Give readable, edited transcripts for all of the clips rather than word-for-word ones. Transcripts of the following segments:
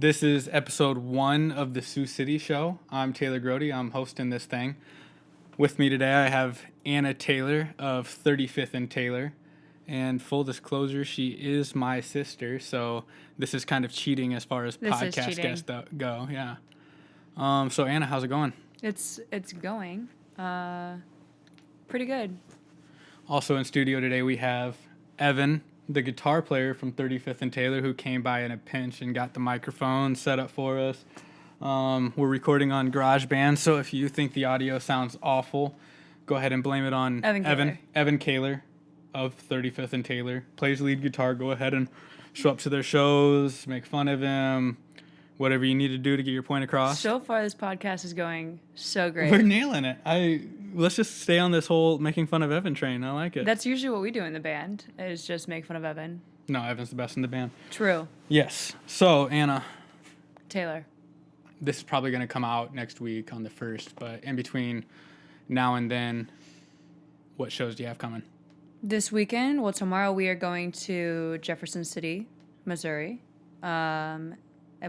This is episode 1 of the Sioux City Show. I'm Taylor Grote. I'm hosting this thing. With me today, I have Anna Taylor of 35th and Taylor. And full disclosure, she is my sister, so this is kind of cheating as far as podcast guests go. Yeah. So Anna, how's it going? It's going pretty good. Also in studio today, we have Evan, the guitar player from 35th and Taylor, who came by in a pinch and got the microphone set up for us. We're recording on GarageBand, so if you think the audio sounds awful, go ahead and blame it on Evan Kaler of 35th and Taylor. Plays lead guitar. Go ahead and show up to their shows, make fun of him, whatever you need to do to get your point across. So far, this podcast is going so great. We're nailing it. Let's just stay on this whole making fun of Evan train. I like it. That's usually what we do in the band, is just make fun of Evan. No, Evan's the best in the band. True. Yes. So, Anna. Taylor. This is probably going to come out next week on the 1st, but in between now and then, what shows do you have coming? This weekend, well, tomorrow we are going to Jefferson City, Missouri. I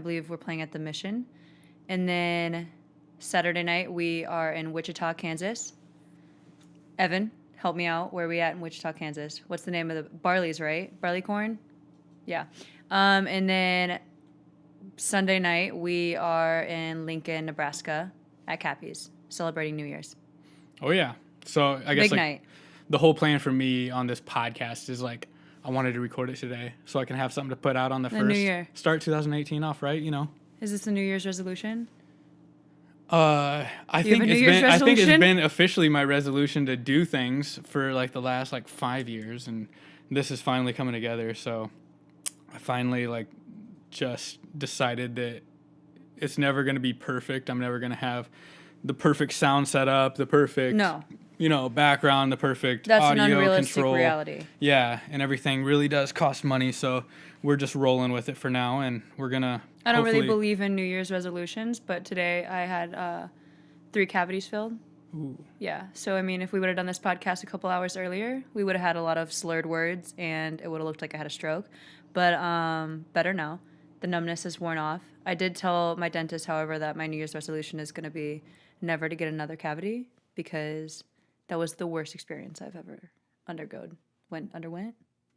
believe we're playing at the Mission. And then Saturday night, we are in Wichita, Kansas. Evan, help me out. Where are we at in Wichita, Kansas? What's the name of the... Barley's, right? Barleycorn? Yeah. And then Sunday night, we are in Lincoln, Nebraska at Cappy's, celebrating New Year's. Oh, yeah. So, I guess Big night. The whole plan for me on this podcast is I wanted to record it today so I can have something to put out on the first. New Year. Start 2018 off, right? Is this the New Year's resolution? I think it's been officially my resolution to do things for the last 5 years, and this is finally coming together. So I finally just decided that it's never going to be perfect. I'm never going to have the perfect sound setup, the perfect background, the perfect That's audio an unrealistic control. Reality. Yeah, and everything really does cost money, so we're just rolling with it for now, and we're gonna. I don't really believe in New Year's resolutions, but today I had 3 cavities filled. Ooh. Yeah, so if we would have done this podcast a couple hours earlier, we would have had a lot of slurred words, and it would have looked like I had a stroke. But better now. The numbness is worn off. I did tell my dentist, however, that my New Year's resolution is going to be never to get another cavity, because that was the worst experience I've ever underwent?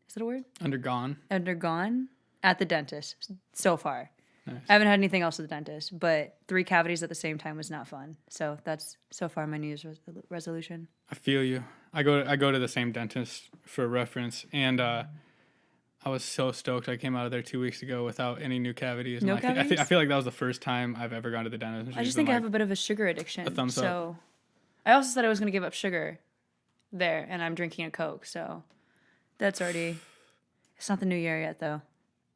Is it a word? Undergone at the dentist so far. Nice. I haven't had anything else at the dentist, but 3 cavities at the same time was not fun. So that's so far my New Year's resolution. I feel you. I go to the same dentist for reference, and I was so stoked. I came out of there 2 weeks ago without any new cavities. No cavities? I feel like that was the first time I've ever gone to the dentist. I just think I have a bit of a sugar addiction. A thumbs up. I also said I was going to give up sugar there, and I'm drinking a Coke, so that's already... It's not the new year yet, though.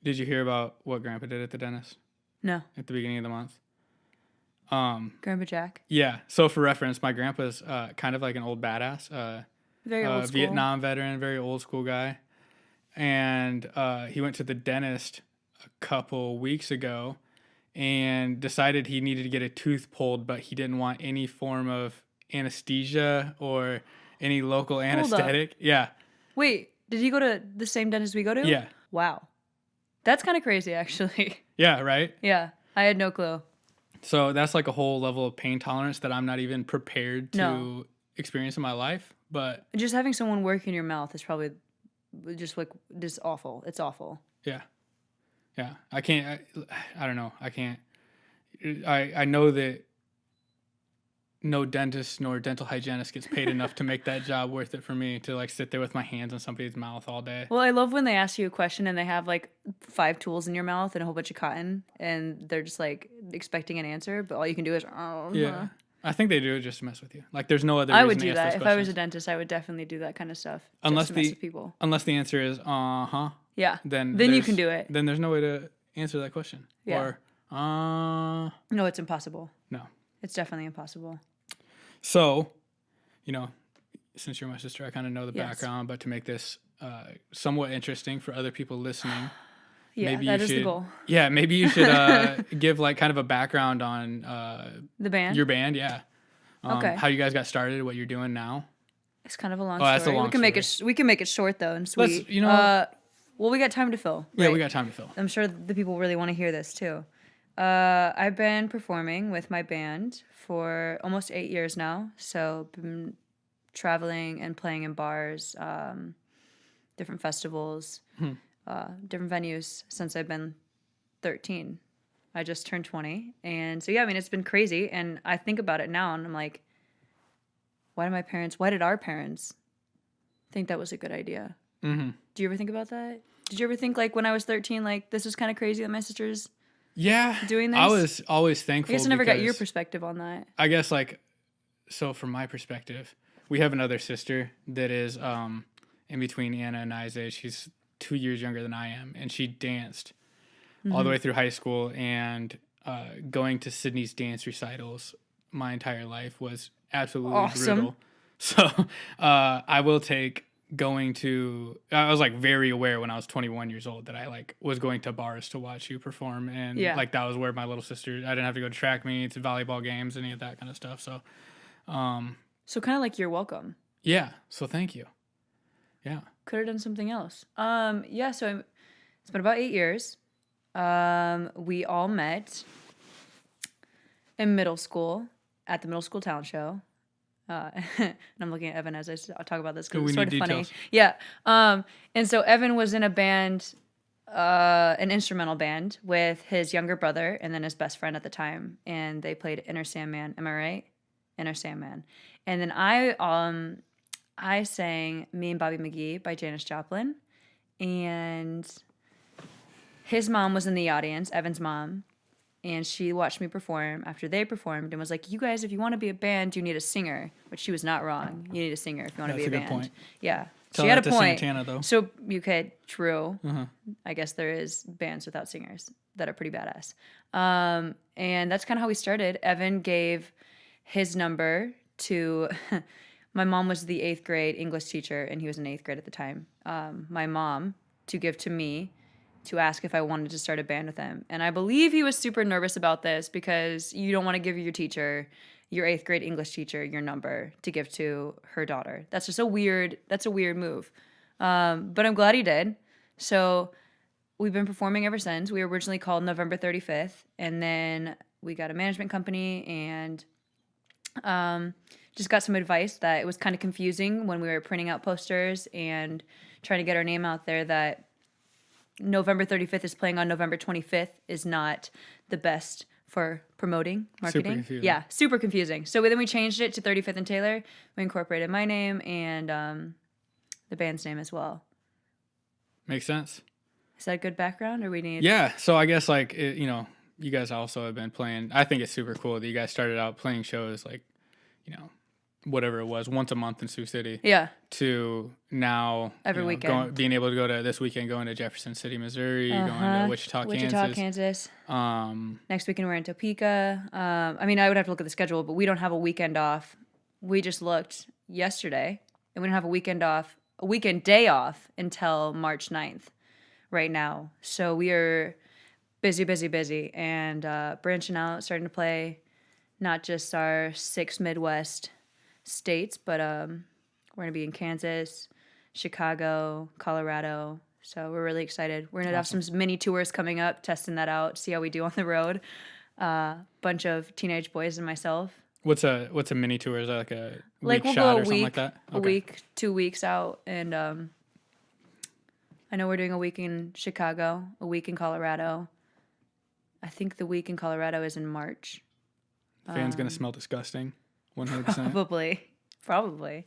Did you hear about what Grandpa did at the dentist? No. At the beginning of the month? Grandpa Jack? Yeah. So for reference, my grandpa's kind of like an old badass. Very old school. Vietnam veteran, very old school guy. And he went to the dentist a couple weeks ago and decided he needed to get a tooth pulled, but he didn't want any form of anesthesia or any local anesthetic. Yeah. Wait, did he go to the same dentist we go to? Yeah. Wow. That's kind of crazy, actually. Yeah, right? Yeah. I had no clue. So that's a whole level of pain tolerance that I'm not even prepared to experience in my life. But just having someone work in your mouth is probably just awful. It's awful. Yeah. Yeah. I can't. I don't know. I can't. I know that no dentist nor dental hygienist gets paid enough to make that job worth it for me to sit there with my hands in somebody's mouth all day. Well, I love when they ask you a question and they have 5 tools in your mouth and a whole bunch of cotton, and they're just expecting an answer, but all you can do is yeah. I think they do it just to mess with you. There's no other. I would do that if I was a dentist. I would definitely do that kind of stuff. Unless just to mess with people. Unless the answer is Yeah. Then you can do it. Then there's no way to answer that question. Yeah. Or no, it's impossible. No. It's definitely impossible. So, since you're my sister, I kind of know the background, but to make this somewhat interesting for other people listening, that is the goal. Yeah, maybe you should give kind of a background on the band. Your band, yeah. Okay. How you guys got started, what you're doing now. It's kind of a long story. That's a long we can make it short though and sweet. Let's, well, we got time to fill. Yeah, right? we got time to fill. I'm sure the people really want to hear this too. I've been performing with my band for almost 8 years now. So been traveling and playing in bars, different festivals, different venues since I've been 13. I just turned 20. And so, yeah, I mean, it's been crazy. And I think about it now and I'm like, why did our parents think that was a good idea? Mm-hmm. Do you ever think about that? Did you ever think, like, when I was 13, like, this was kind of crazy that my sister's doing this? I was always I thankful. guess I never got your perspective on that. I guess, like, so from my perspective, we have another sister that is in between Anna and I's age. She's 2 years younger than I am, and she danced all the way through high school, and going to Sydney's dance recitals my entire life was absolutely awesome. brutal. So I will take going to, I was like very aware when I was 21 years old that I like was going to bars to watch you perform, and like that was where my little sister, I didn't have to go to track meets, volleyball games, any of that kind of stuff. So so kind of like you're welcome. Yeah, so thank you. Yeah, could have done something else. Yeah, so it's been about 8 years. We all met in middle school at the middle school talent show. And I'm looking at Evan as I talk about this because it's sort of funny. Yeah. And so Evan was in a band, an instrumental band with his younger brother and then his best friend at the time, and they played Inner Sandman. Am I right? Inner Sandman. And then I sang Me and Bobby McGee by Janis Joplin, and his mom was in the audience, Evan's mom. And she watched me perform after they performed and was like, you guys, if you want to be a band, you need a singer. But she was not wrong. You need a singer if you want to be a band. That's a good point. Yeah. Tell she had a to point. Santana, though. So you could, true. I guess there is bands without singers that are pretty badass. And that's kind of how we started. Evan gave his number to, my mom was the 8th grade English teacher, and he was in 8th grade at the time. My mom to give to me, to ask if I wanted to start a band with him. And I believe he was super nervous about this because you don't want to give your teacher, your 8th grade English teacher, your number to give to her daughter. That's just a weird move. But I'm glad he did. So we've been performing ever since. We were originally called November 35th. And then we got a management company and just got some advice that it was kind of confusing when we were printing out posters and trying to get our name out there, that November 35th is playing on November 25th is not the best for promoting, marketing. Super confusing. Yeah, super confusing. So then we changed it to 35th and Taylor. We incorporated my name and the band's name as well. Makes sense. Is that a good background, or we need? Yeah, so I guess like, you guys also have been playing. I think it's super cool that you guys started out playing shows like, whatever it was, once a month in Sioux City. Yeah. To now every weekend. Being able to go to this weekend, going to Jefferson City, Missouri, going to Wichita, Kansas. Next weekend we're in Topeka. I mean, I would have to look at the schedule, but we don't have a weekend off. We just looked yesterday, and we don't have a weekend day off until March 9th right now. So we are busy, and branching out, starting to play not just our 6 Midwest states, but we're going to be in Kansas, Chicago, Colorado. So we're really excited. We're going to have some mini tours coming up, testing that out, see how we do on the road. Bunch of teenage boys and myself. What's a mini tour? Is that like a week we'll shot go or something like that? Okay. A week, 2 weeks out. And I know we're doing a week in Chicago, a week in Colorado. I think the week in Colorado is in March. Fans going to smell disgusting. 100%. Probably.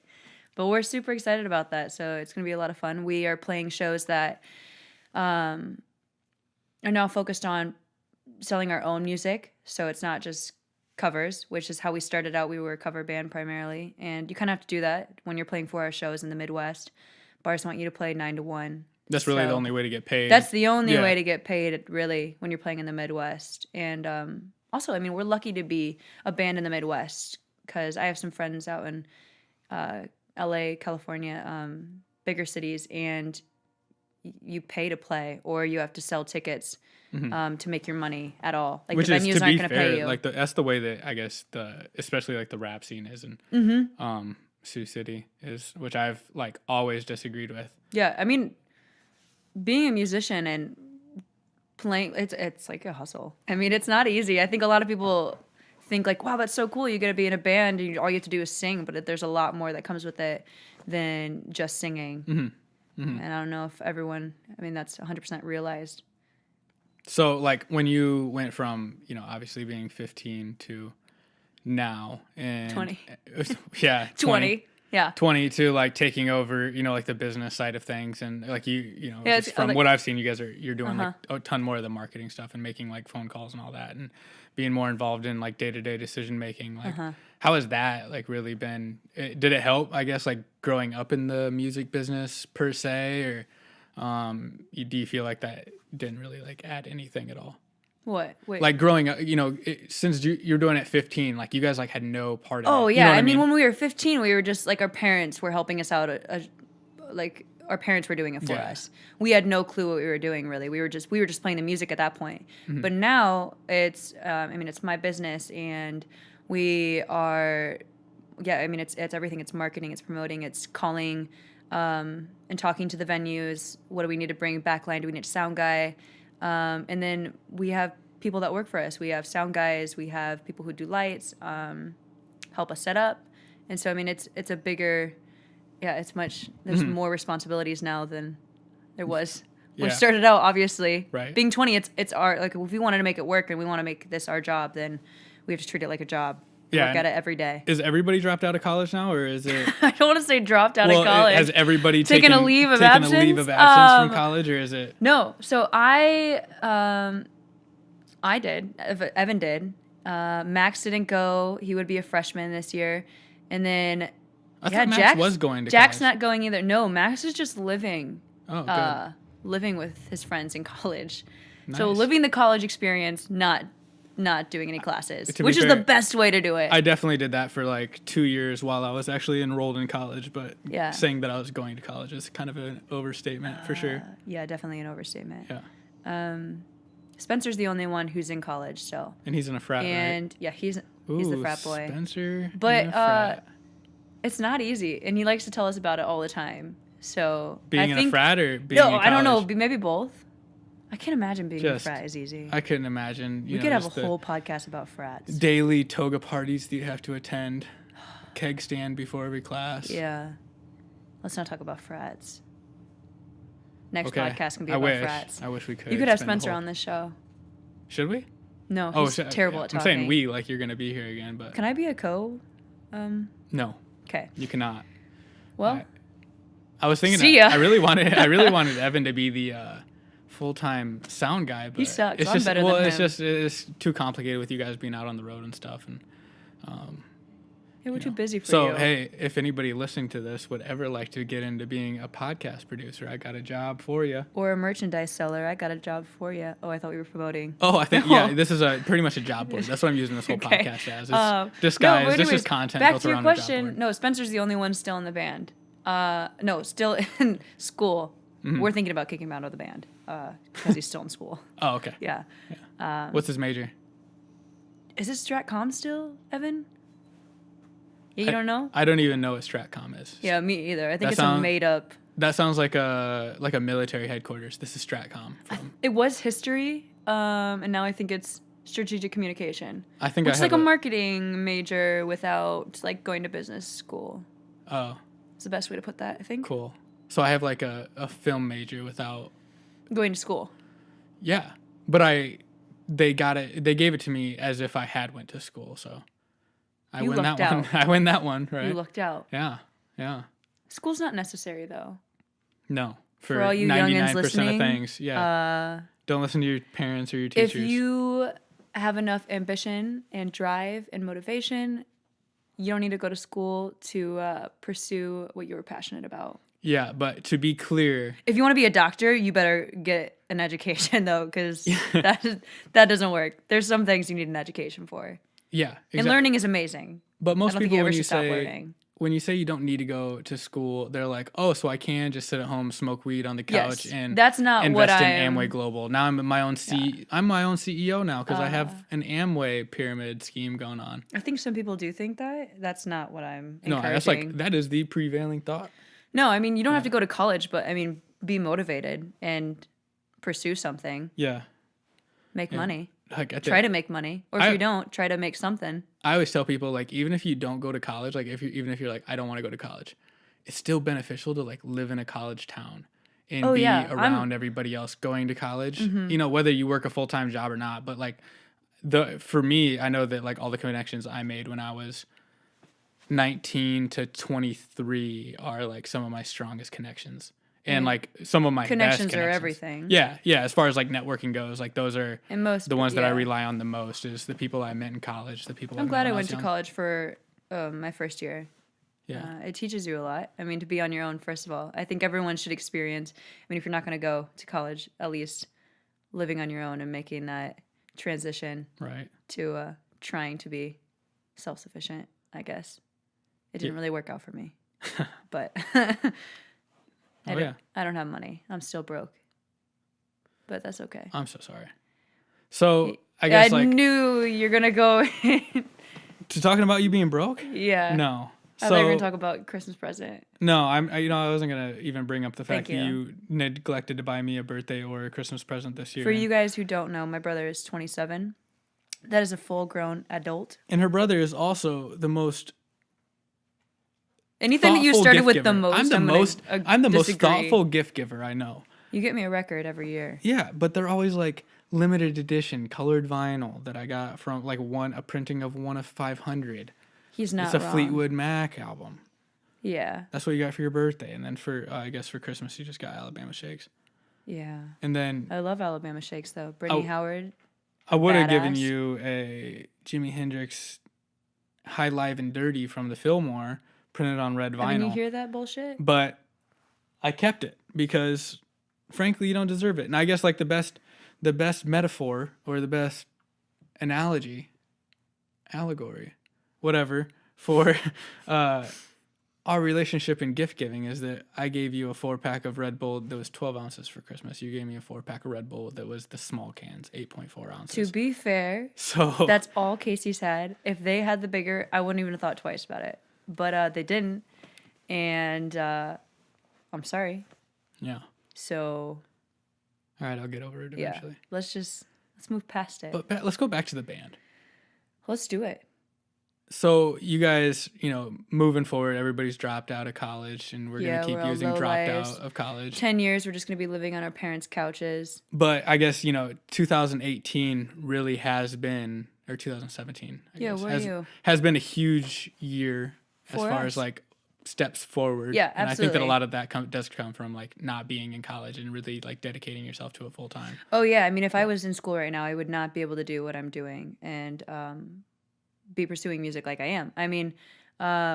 But we're super excited about that. So it's going to be a lot of fun. We are playing shows that are now focused on selling our own music. So it's not just covers, which is how we started out. We were a cover band primarily. And you kind of have to do that when you're playing 4-hour shows in the Midwest. Bars want you to play 9 to 1. That's really the only way to get paid. That's the only way to get paid, really, when you're playing in the Midwest. And also, I mean, we're lucky to be a band in the Midwest, because I have some friends out in LA, California, bigger cities, and you pay to play, or you have to sell tickets to make your money at all. Like, which the venues aren't going to pay you. Like that's the way that I guess especially like the rap scene is in Sioux City is, which I've like always disagreed with. Yeah, I mean, being a musician and playing. It's like a hustle. I mean, it's not easy. I think a lot of people think like, wow, that's so cool. You get to be in a band and all you have to do is sing, but there's a lot more that comes with it than just singing. And I don't know if everyone, I mean, that's 100% realized. So, like, when you went from, obviously being 15 to now and 20. Yeah, 20. Yeah. 20 to like taking over, like the business side of things, and like just from like, what I've seen, you're doing like a ton more of the marketing stuff and making like phone calls and all that, and being more involved in like day-to-day decision making. Like, how has that like really been? Did it help? I guess like growing up in the music business per se, or do you feel like that didn't really like add anything at all? What? Wait. Like growing up, since you're doing it at 15, like you guys like had no part of it. Oh yeah, I mean when we were 15, we were just like our parents were helping us out. Like our parents were doing it for us. We had no clue what we were doing really. We were just playing the music at that point. But now it's it's my business, and we are it's everything. It's marketing, it's promoting, it's calling and talking to the venues. What do we need to bring? Backline? Do we need a sound guy? And then we have people that work for us. We have sound guys. We have people who do lights, help us set up. And so, I mean, it's a bigger, it's much, there's more responsibilities now than there was when we started out, obviously. Right. Being 20, it's our, like, if we wanted to make it work and we want to make this our job, then we have to treat it like a job. Work at it every day. Is everybody dropped out of college now, or is it? I don't want to say dropped out of college. Has everybody taken a leave of absence? A leave of absence from college, or is it? No. So I did. Evan did. Max didn't go. He would be a freshman this year, and then I thought Max was going to. Jack's college. not going either. No, Max is just living. Oh, good. Living with his friends in college. Nice. So living the college experience, not doing any classes, which is fair, the best way to do it. I definitely did that for like 2 years while I was actually enrolled in college, but saying that I was going to college is kind of an overstatement for sure. Yeah, definitely an overstatement. Yeah. Spencer's the only one who's in college still. And he's in a frat, and right? Yeah, he's the frat boy. Spencer. But it's not easy, and he likes to tell us about it all the time. So being in a frat or being in college? I don't know, maybe both. I can't imagine being in a frat is easy. I couldn't imagine. We could have a whole podcast about frats. Daily toga parties that you have to attend. Keg stand before every class. Yeah. Let's not talk about frats. Next podcast can be about frats. I wish we could. You could have Spencer on this show. Should we? No, he's terrible at talking. I'm saying we, like you're going to be here again, but... Can I be a co? No. Okay. You cannot. Well... I was thinking... See ya. I really wanted Evan to be the... full-time sound guy, but he sucks. It's I'm just better than him. It's too complicated with you guys being out on the road and stuff, and we're too busy for you. So hey, if anybody listening to this would ever like to get into being a podcast producer, I got a job for you. Or a merchandise seller, I got a job for you. Oh, I thought we were promoting. Oh, I think this is pretty much a job board. That's what I'm using this whole podcast as. It's disguised. It's just content back built to your around question. a job board. No, Spencer's the only one still in the band. No, still in school. Mm-hmm. We're thinking about kicking him out of the band because he's still in school. Oh, okay. Yeah. What's his major? Is it Stratcom still, Evan? Yeah, you don't know? I don't even know what Stratcom is. Yeah, me either. I think it's a made up. That sounds like a military headquarters. This is Stratcom. It was history, and now I think it's strategic communication. I think it's like a marketing major without like going to business school. Oh. It's the best way to put that, I think. Cool. So I have like a film major without going to school. Yeah, but they gave it to me as if I had went to school. So I win that one. I win that one, right? You lucked out. Yeah. School's not necessary though. No, for all you 99% of things. Yeah. Don't listen to your parents or your teachers. If you have enough ambition and drive and motivation, you don't need to go to school to pursue what you're passionate about. Yeah, but to be clear... If you want to be a doctor, you better get an education, though, because that doesn't work. There's some things you need an education for. Yeah, exactly. And learning is amazing. But most people, when you say you don't need to go to school, they're like, oh, so I can just sit at home, smoke weed on the couch, and that's not invest in Amway Global. Now I'm my own I'm my own CEO now because I have an Amway pyramid scheme going on. I think some people do think that. That's not what I'm encouraging. No, that is the prevailing thought. No, I mean, you don't have to go to college, but I mean, be motivated and pursue something. Yeah. Make money. Like, Try to make money. Or if you don't, try to make something. I always tell people, like, even if you don't go to college, like, even if you're like, I don't want to go to college, it's still beneficial to, like, live in a college town and be around everybody else going to college. You know, whether you work a full-time job or not. But, like, for me, I know that, like, all the connections I made when I was 19 to 23 are, like, some of my strongest connections. And, like, some of my connections best are everything. Yeah. As far as, like, networking goes, like, those are the ones that I yeah. rely on the most is the people I met in college, the people I'm glad I went to college for my first year. Yeah. It teaches you a lot. I mean, to be on your own, first of all. I think everyone should experience, I mean, if you're not going to go to college, at least living on your own and making that transition to trying to be self-sufficient, I guess. It didn't really work out for me. But... I don't have money. I'm still broke. But that's okay. I'm so sorry. So, I guess, I knew you're going to go to talking about you being broke? Yeah. No. I thought you were going to talk about Christmas present. No, I wasn't going to even bring up the fact that you neglected to buy me a birthday or a Christmas present this year. For you guys who don't know, my brother is 27. That is a full-grown adult. And her brother is also the most... Anything that you started with giver. the most, I'm the most thoughtful gift giver I know. You get me a record every year. Yeah, but they're always like limited edition colored vinyl that I got from like a printing of one of 500. He's not It's a wrong. Fleetwood Mac album. Yeah. That's what you got for your birthday, and then for I guess for Christmas you just got Alabama Shakes. Yeah. And then I love Alabama Shakes though. Brittany Howard. I would have given you a Jimi Hendrix High Live and Dirty from the Fillmore. Printed on red vinyl. Didn't you hear that bullshit? But I kept it because, frankly, you don't deserve it. And I guess like the best metaphor or the best allegory, whatever, for our relationship in gift giving is that I gave you a 4-pack of Red Bull that was 12 ounces for Christmas. You gave me a 4-pack of Red Bull that was the small cans, 8.4 ounces. To be fair, that's all Casey's had. If they had the bigger, I wouldn't even have thought twice about it. But they didn't, and I'm sorry. Yeah. So. All right, I'll get over it eventually. Yeah. Let's move past it. But let's go back to the band. Let's do it. So you guys, moving forward, everybody's dropped out of college, and we're going to keep using dropped out of college. 10 years, we're just going to be living on our parents' couches. But I guess, 2018 really has been, or 2017, I guess, has been a huge year as far as like steps forward. Yeah, absolutely. And I think that a lot of that does come from like not being in college and really like dedicating yourself to it full time. Oh yeah, I mean, if I was in school right now, I would not be able to do what I'm doing and be pursuing music like I am. I mean,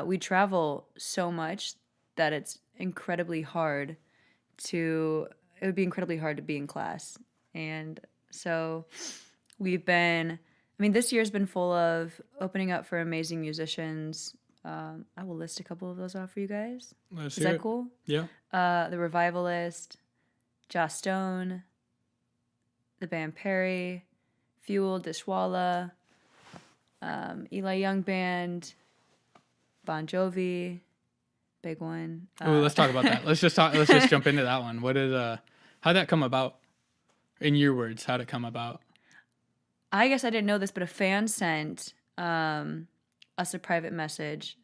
we travel so much that it would be incredibly hard to be in class. And so this year's been full of opening up for amazing musicians. I will list a couple of those off for you guys. Is that cool? Yeah. The Revivalist, Joss Stone, the band Perry, Fuel, Dishwalla, Eli Young Band, Bon Jovi, big one. Let's talk about that. Let's just jump into that one. How'd that come about? In your words, how'd it come about? I guess I didn't know this, but a fan sent us a private message,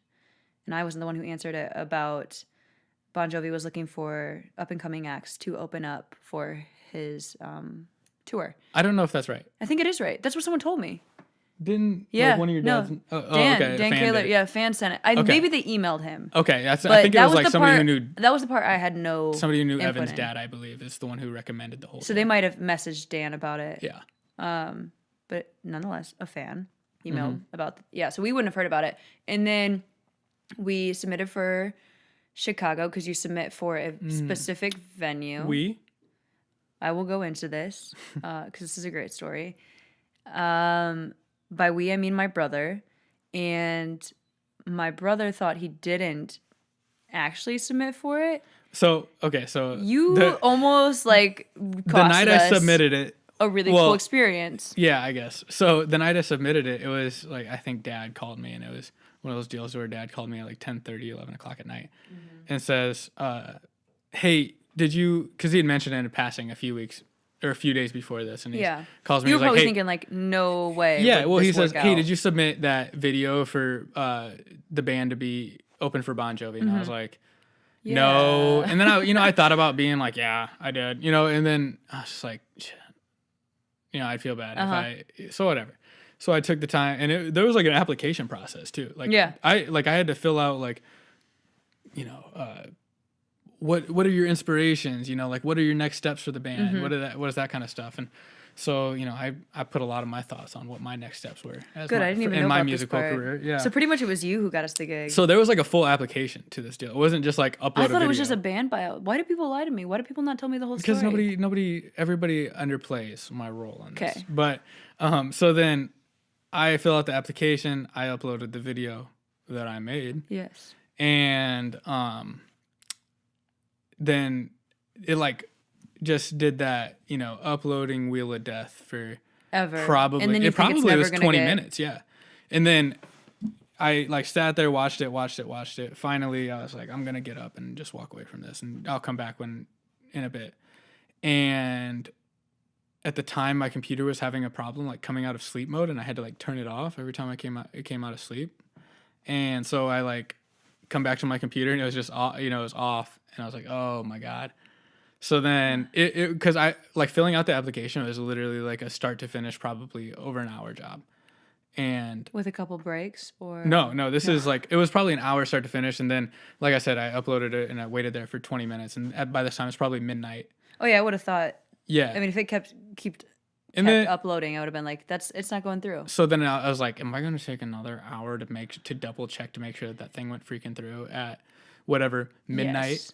and I wasn't the one who answered it, about Bon Jovi was looking for up-and-coming acts to open up for his tour. I don't know if that's right. I think it is right. That's what someone told me. One of your dads? No. Dan Kaler. Yeah, fan sent it. Maybe they emailed him. Okay, I think it was like somebody who knew. That was the part I had no. Somebody who knew Evan's dad, I believe, is the one who recommended the whole. So they might have messaged Dan about it. Yeah. But nonetheless, a fan emailed about. So we wouldn't have heard about it, and then we submitted for Chicago because you submit for a specific venue. I will go into this because this is a great story. By we, I mean my brother. And my brother thought he didn't actually submit for it. So you almost like cost the night I submitted it. A really cool experience. Yeah, I guess. So the night I submitted it, it was like, I think Dad called me, and it was one of those deals where Dad called me at like 10:30, 11 o'clock at night and says, hey, did you, because he had mentioned it in passing a few weeks or a few days before this, and he Yeah. calls me. You He's were probably like, hey, thinking like, no way. yeah. would Well, he this says, work hey, out. did you submit that video for the band to be open for Bon Jovi? And I was like, no. Yeah. And then I thought about being like, yeah, I did, and then I was just like, shit. I'd feel bad so whatever. So I took the time, and there was like an application process too. Like, I had to fill out like, what are your inspirations? Like, what are your next steps for the band? What is that kind of stuff? And so, I put a lot of my thoughts on what my next steps were. Good, I didn't even know in my about musical this part. career. Yeah. So pretty much it was you who got us the gig. So there was like a full application to this deal. It wasn't just like upload. I thought it was just a band buyout. Why do people lie to me? Why do people not tell me the whole story? Because everybody underplays my role on this. Okay. But so then I fill out the application. I uploaded the video that I made. Yes. And then it like just did that, uploading Wheel of Death for Ever. probably And then it probably was 20 get... minutes, yeah. And then I like sat there, watched it. Finally, I was like, I'm gonna get up and just walk away from this, and I'll come back in a bit. And at the time, my computer was having a problem, like coming out of sleep mode, and I had to like turn it off every time it came out of sleep. And so I like come back to my computer, and it was just it was off, and I was like, oh my god. So then because I like filling out the application was literally like a start to finish, probably over an hour job. And with a couple breaks or no, this is like, it was probably an hour start to finish. And then, like I said, I uploaded it and I waited there for 20 minutes. And by this time it's probably midnight. Oh yeah, I would have thought. Yeah. I mean, if it kept uploading, I would have been like, it's not going through. So then I was like, am I going to take another hour to double check to make sure that thing went freaking through at whatever midnight? Yes.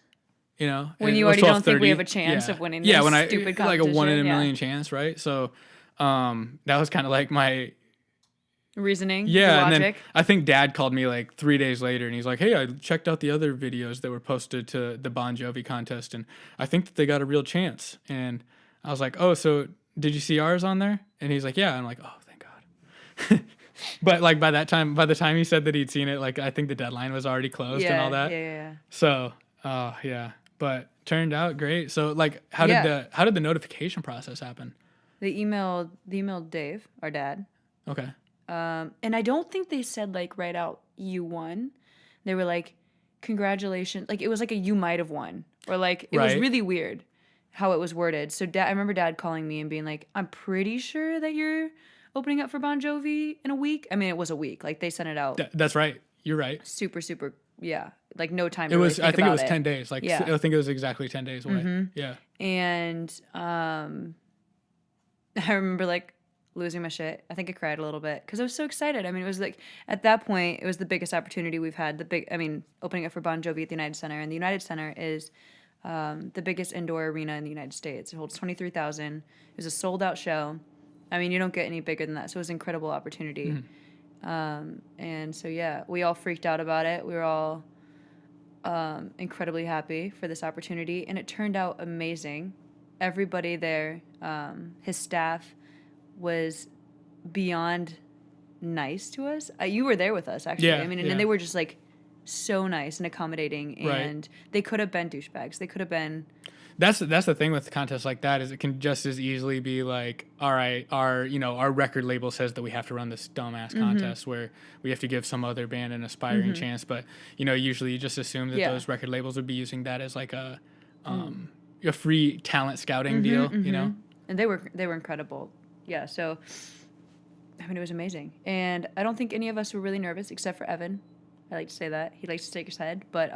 When you already don't think we have a chance of winning this stupid competition. Like a 1 in a million chance, right? So that was kind of like my reasoning. Yeah, logic. And then I think Dad called me like 3 days later, and he's like, hey, I checked out the other videos that were posted to the Bon Jovi contest, and I think that they got a real chance. And I was like, oh, so did you see ours on there? And he's like, yeah. I'm like, oh, thank God. But like by the time he said that he'd seen it, like I think the deadline was already closed and all that. Yeah. So, yeah. But turned out great. So like how did the notification process happen? They emailed Dave, our dad. Okay. And I don't think they said like right out you won. They were like, congratulations. Like it was like a you might have won. Or like it was really weird how it was worded. So I remember Dad calling me and being like, I'm pretty sure that you're opening up for Bon Jovi in a week. I mean, it was a week. Like they sent it out. That's right. You're right. Super, yeah. Like no time to really was. think I think about it was 10 days. Like I think it was exactly 10 days away. Mm-hmm. Yeah. And I remember like losing my shit. I think I cried a little bit because I was so excited. I mean, it was like at that point, it was the biggest opportunity we've had. Opening up for Bon Jovi at the United Center, and the United Center is the biggest indoor arena in the United States. It holds 23,000. It was a sold out show. I mean, you don't get any bigger than that. So it was an incredible opportunity. Mm-hmm. And so, yeah, we all freaked out about it. We were all incredibly happy for this opportunity. And it turned out amazing. Everybody there, his staff was beyond nice to us. You were there with us, actually. Yeah, I mean, and they were just like so nice and accommodating. And they could have been douchebags. They could have been... That's the thing with contests like that is it can just as easily be like, all right, our record label says that we have to run this dumbass contest where we have to give some other band an aspiring chance, but usually you just assume that those record labels would be using that as like a free talent scouting deal, And they were incredible. Yeah, so I mean it was amazing. And I don't think any of us were really nervous except for Evan. I like to say that. He likes to take his head, but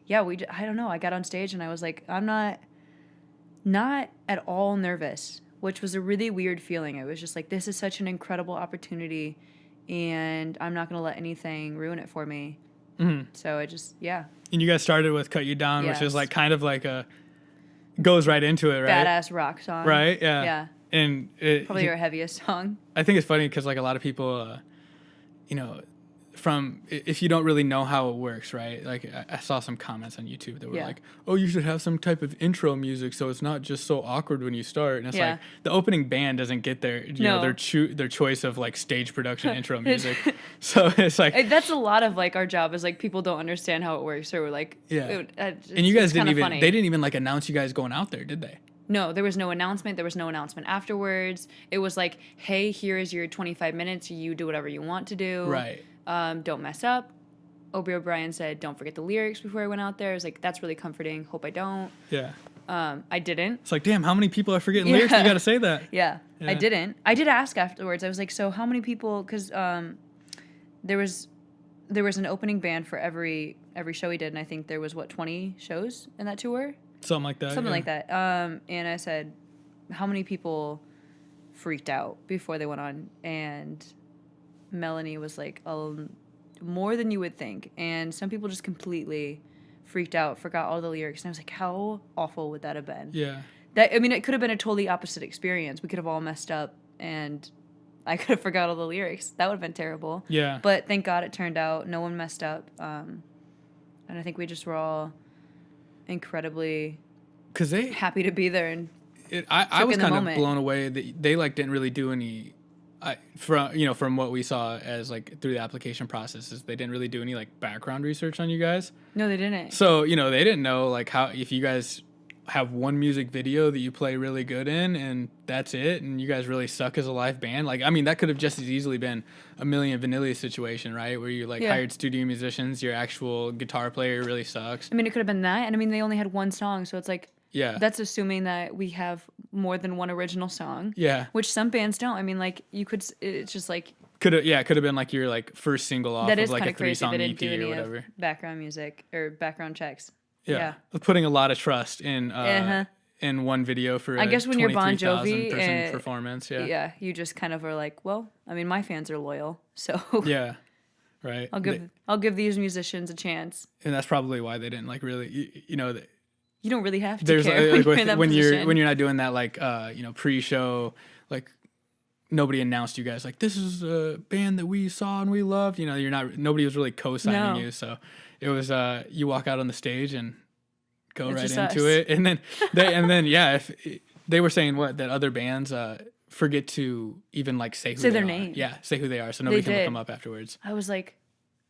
yeah, I don't know. I got on stage and I was like, I'm not at all nervous, which was a really weird feeling. I was just like, this is such an incredible opportunity and I'm not going to let anything ruin it for me. Mm-hmm. So it just, yeah. And you guys started with Cut You Down, which is like kind of like goes right into it, right? Badass rock song. Right? Yeah. Yeah. And probably your heaviest song. I think it's funny because like a lot of people, if you don't really know how it works, right? Like I saw some comments on YouTube that were like, oh, you should have some type of intro music so it's not just so awkward when you start. And it's like the opening band doesn't get their their choice of like stage production intro music. So it's like that's a lot of like our job is like people don't understand how it works, or we're like and you guys they didn't even like announce you guys going out there, did they? No, there was no announcement. There was no announcement afterwards. It was like, hey, here is your 25 minutes. You do whatever you want to do. Right. Don't mess up. Obi O'Brien said, don't forget the lyrics before I went out there. I was like, that's really comforting. Hope I don't. Yeah. I didn't. It's like, damn, how many people are forgetting lyrics? You got to say that. Yeah, I didn't. I did ask afterwards. I was like, so how many people? Because there was an opening band for every show he did, and I think there was 20 shows in that tour. Something like that. Something like that. And I said, how many people freaked out before they went on? And Melanie was like, more than you would think. And some people just completely freaked out, forgot all the lyrics. And I was like, how awful would that have been? Yeah. It could have been a totally opposite experience. We could have all messed up, and I could have forgot all the lyrics. That would have been terrible. Yeah. But thank God it turned out. No one messed up. And I think we just were all incredibly happy to be there. And I was kind of blown away that they like didn't really do any, from what we saw as like through the application processes, they didn't really do any like background research on you guys. No, they didn't. So, they didn't know like how, if you guys have one music video that you play really good in and that's it, and you guys really suck as a live band. Like, I mean, that could have just as easily been a Million Vanilli situation, right? Where you like hired studio musicians, your actual guitar player really sucks. I mean, it could have been that. And I mean, they only had one song. So it's like, yeah, that's assuming that we have more than one original song. Yeah. Which some bands don't. I mean, like, it's just like. Could have been like your like first single off of like a 3-song EP or whatever. Background music or background checks. Yeah. Putting a lot of trust in in one video for I guess when you're Bon Jovi person performance. Yeah. Yeah, you just kind of are like, well, I mean, my fans are loyal, so yeah, right. I'll give these musicians a chance. And that's probably why they didn't like really, you don't really have to there's care when you're not doing that like pre-show, like nobody announced you guys like this is a band that we saw and we loved. Nobody was really co-signing you, so it was you walk out on the stage and go right into it, and then if they were saying that other bands forget to even like say their name, say who they are, so nobody can look them up afterwards. I was like,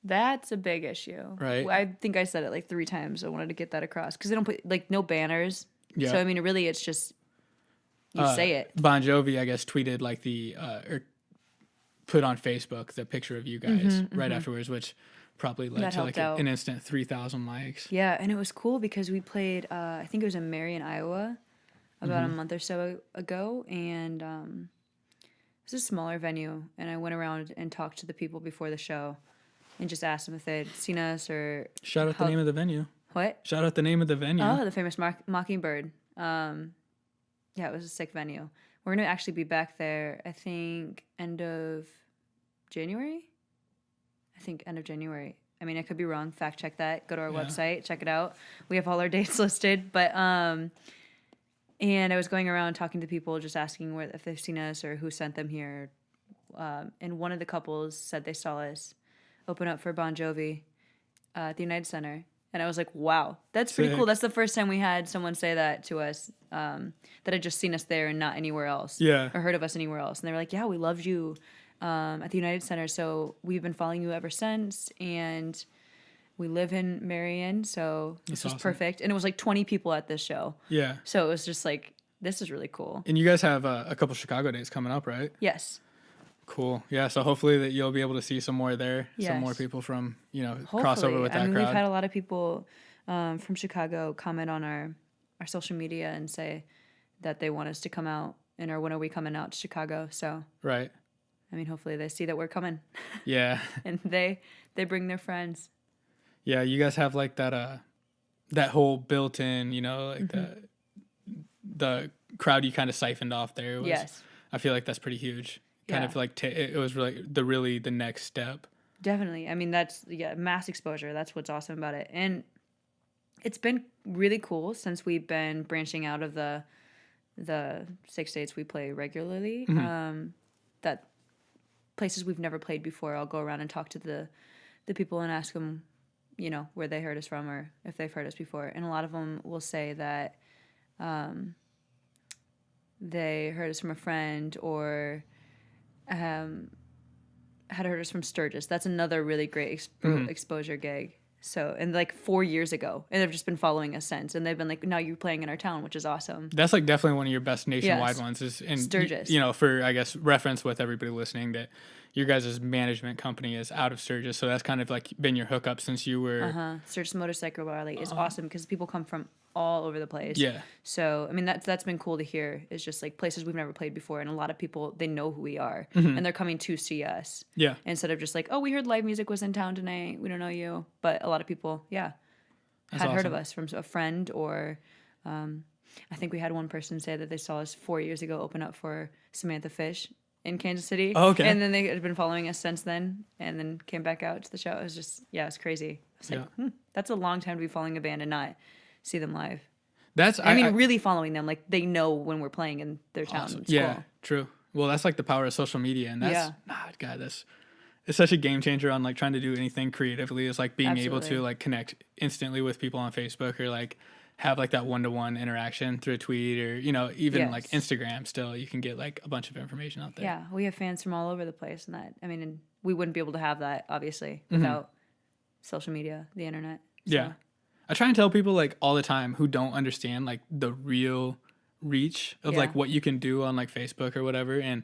that's a big issue, right? I think I said it like 3 times. I wanted to get that across because they don't put like no banners. Yeah. So I mean, really, it's just you say it. Bon Jovi, I guess, tweeted like or put on Facebook the picture of you guys right afterwards, which probably led to like an instant 3,000 likes. Yeah, and it was cool because we played, I think it was in Marion, Iowa, about a month or so ago, and it was a smaller venue, and I went around and talked to the people before the show and just asked them if they'd seen us or... Shout out the name of the venue. What? Shout out the name of the venue. Oh, the famous Mockingbird. Yeah, it was a sick venue. We're going to actually be back there, I think, end of January. I mean, I could be wrong. Fact check that. Go to our website. Check it out. We have all our dates listed. But and I was going around talking to people, just asking if they've seen us or who sent them here. And one of the couples said they saw us open up for Bon Jovi at the United Center. And I was like, wow, that's pretty cool. That's the first time we had someone say that to us, that had just seen us there and not anywhere else. Yeah. Or heard of us anywhere else. And they were like, yeah, we loved you at the United Center, so we've been following you ever since, and we live in Marion, so this was perfect. And it was like 20 people at this show. Yeah. So it was just like, this is really cool. And you guys have a couple Chicago dates coming up, right? Yes. Cool. Yeah, so hopefully that you'll be able to see some more there, some more people from, cross over with that crowd. We've had a lot of people from Chicago comment on our social media and say that they want us to come out, and when are we coming out to Chicago, so. Right. I mean, hopefully they see that we're coming. Yeah. And they bring their friends. Yeah, you guys have like that whole built-in, like the crowd you kind of siphoned off there. Yes. I feel like that's pretty huge. Kind of like it was really the next step. Definitely. I mean, that's mass exposure. That's what's awesome about it. And it's been really cool since we've been branching out of the 6 states we play regularly. That places we've never played before, I'll go around and talk to the people and ask them, where they heard us from or if they've heard us before. And a lot of them will say that they heard us from a friend or had heard us from Sturgis. That's another really great exposure gig. So, and like 4 years ago, and they've just been following us since. And they've been like, now you're playing in our town, which is awesome. That's like definitely one of your best nationwide Yes. ones. Is and Sturgis. you know, for I guess reference with everybody listening, that your guys' management company is out of Sturgis, so that's kind of like been your hookup since you were. Sturgis Motorcycle Rally is awesome because people come from all over the place. Yeah. So, I mean, that's been cool to hear. It's just like places we've never played before, and a lot of people, they know who we are, and they're coming to see us. Yeah. Instead of just like, oh, we heard live music was in town tonight. We don't know you. But a lot of people, That's had heard awesome. of us from a friend, or I think we had one person say that they saw us 4 years ago open up for Samantha Fish in Kansas City. Oh, okay. And then they had been following us since then, and then came back out to the show. It was just, it's crazy. It's like, that's a long time to be following a band and not see them live. That's I mean, really following them. Like, they know when we're playing in their town. awesome. It's Yeah, cool. true. Well, that's like the power of social media, and that's God, it's such a game changer on like trying to do anything creatively. Is like being able to like connect instantly with people on Facebook, or like have like that one-to-one interaction through a tweet, or even like Instagram. Still, you can get like a bunch of information out there. Yeah, we have fans from all over the place, and that, I mean, and we wouldn't be able to have that obviously without social media, the internet. So. Yeah. I try and tell people like all the time who don't understand like the real reach of like what you can do on like Facebook or whatever. And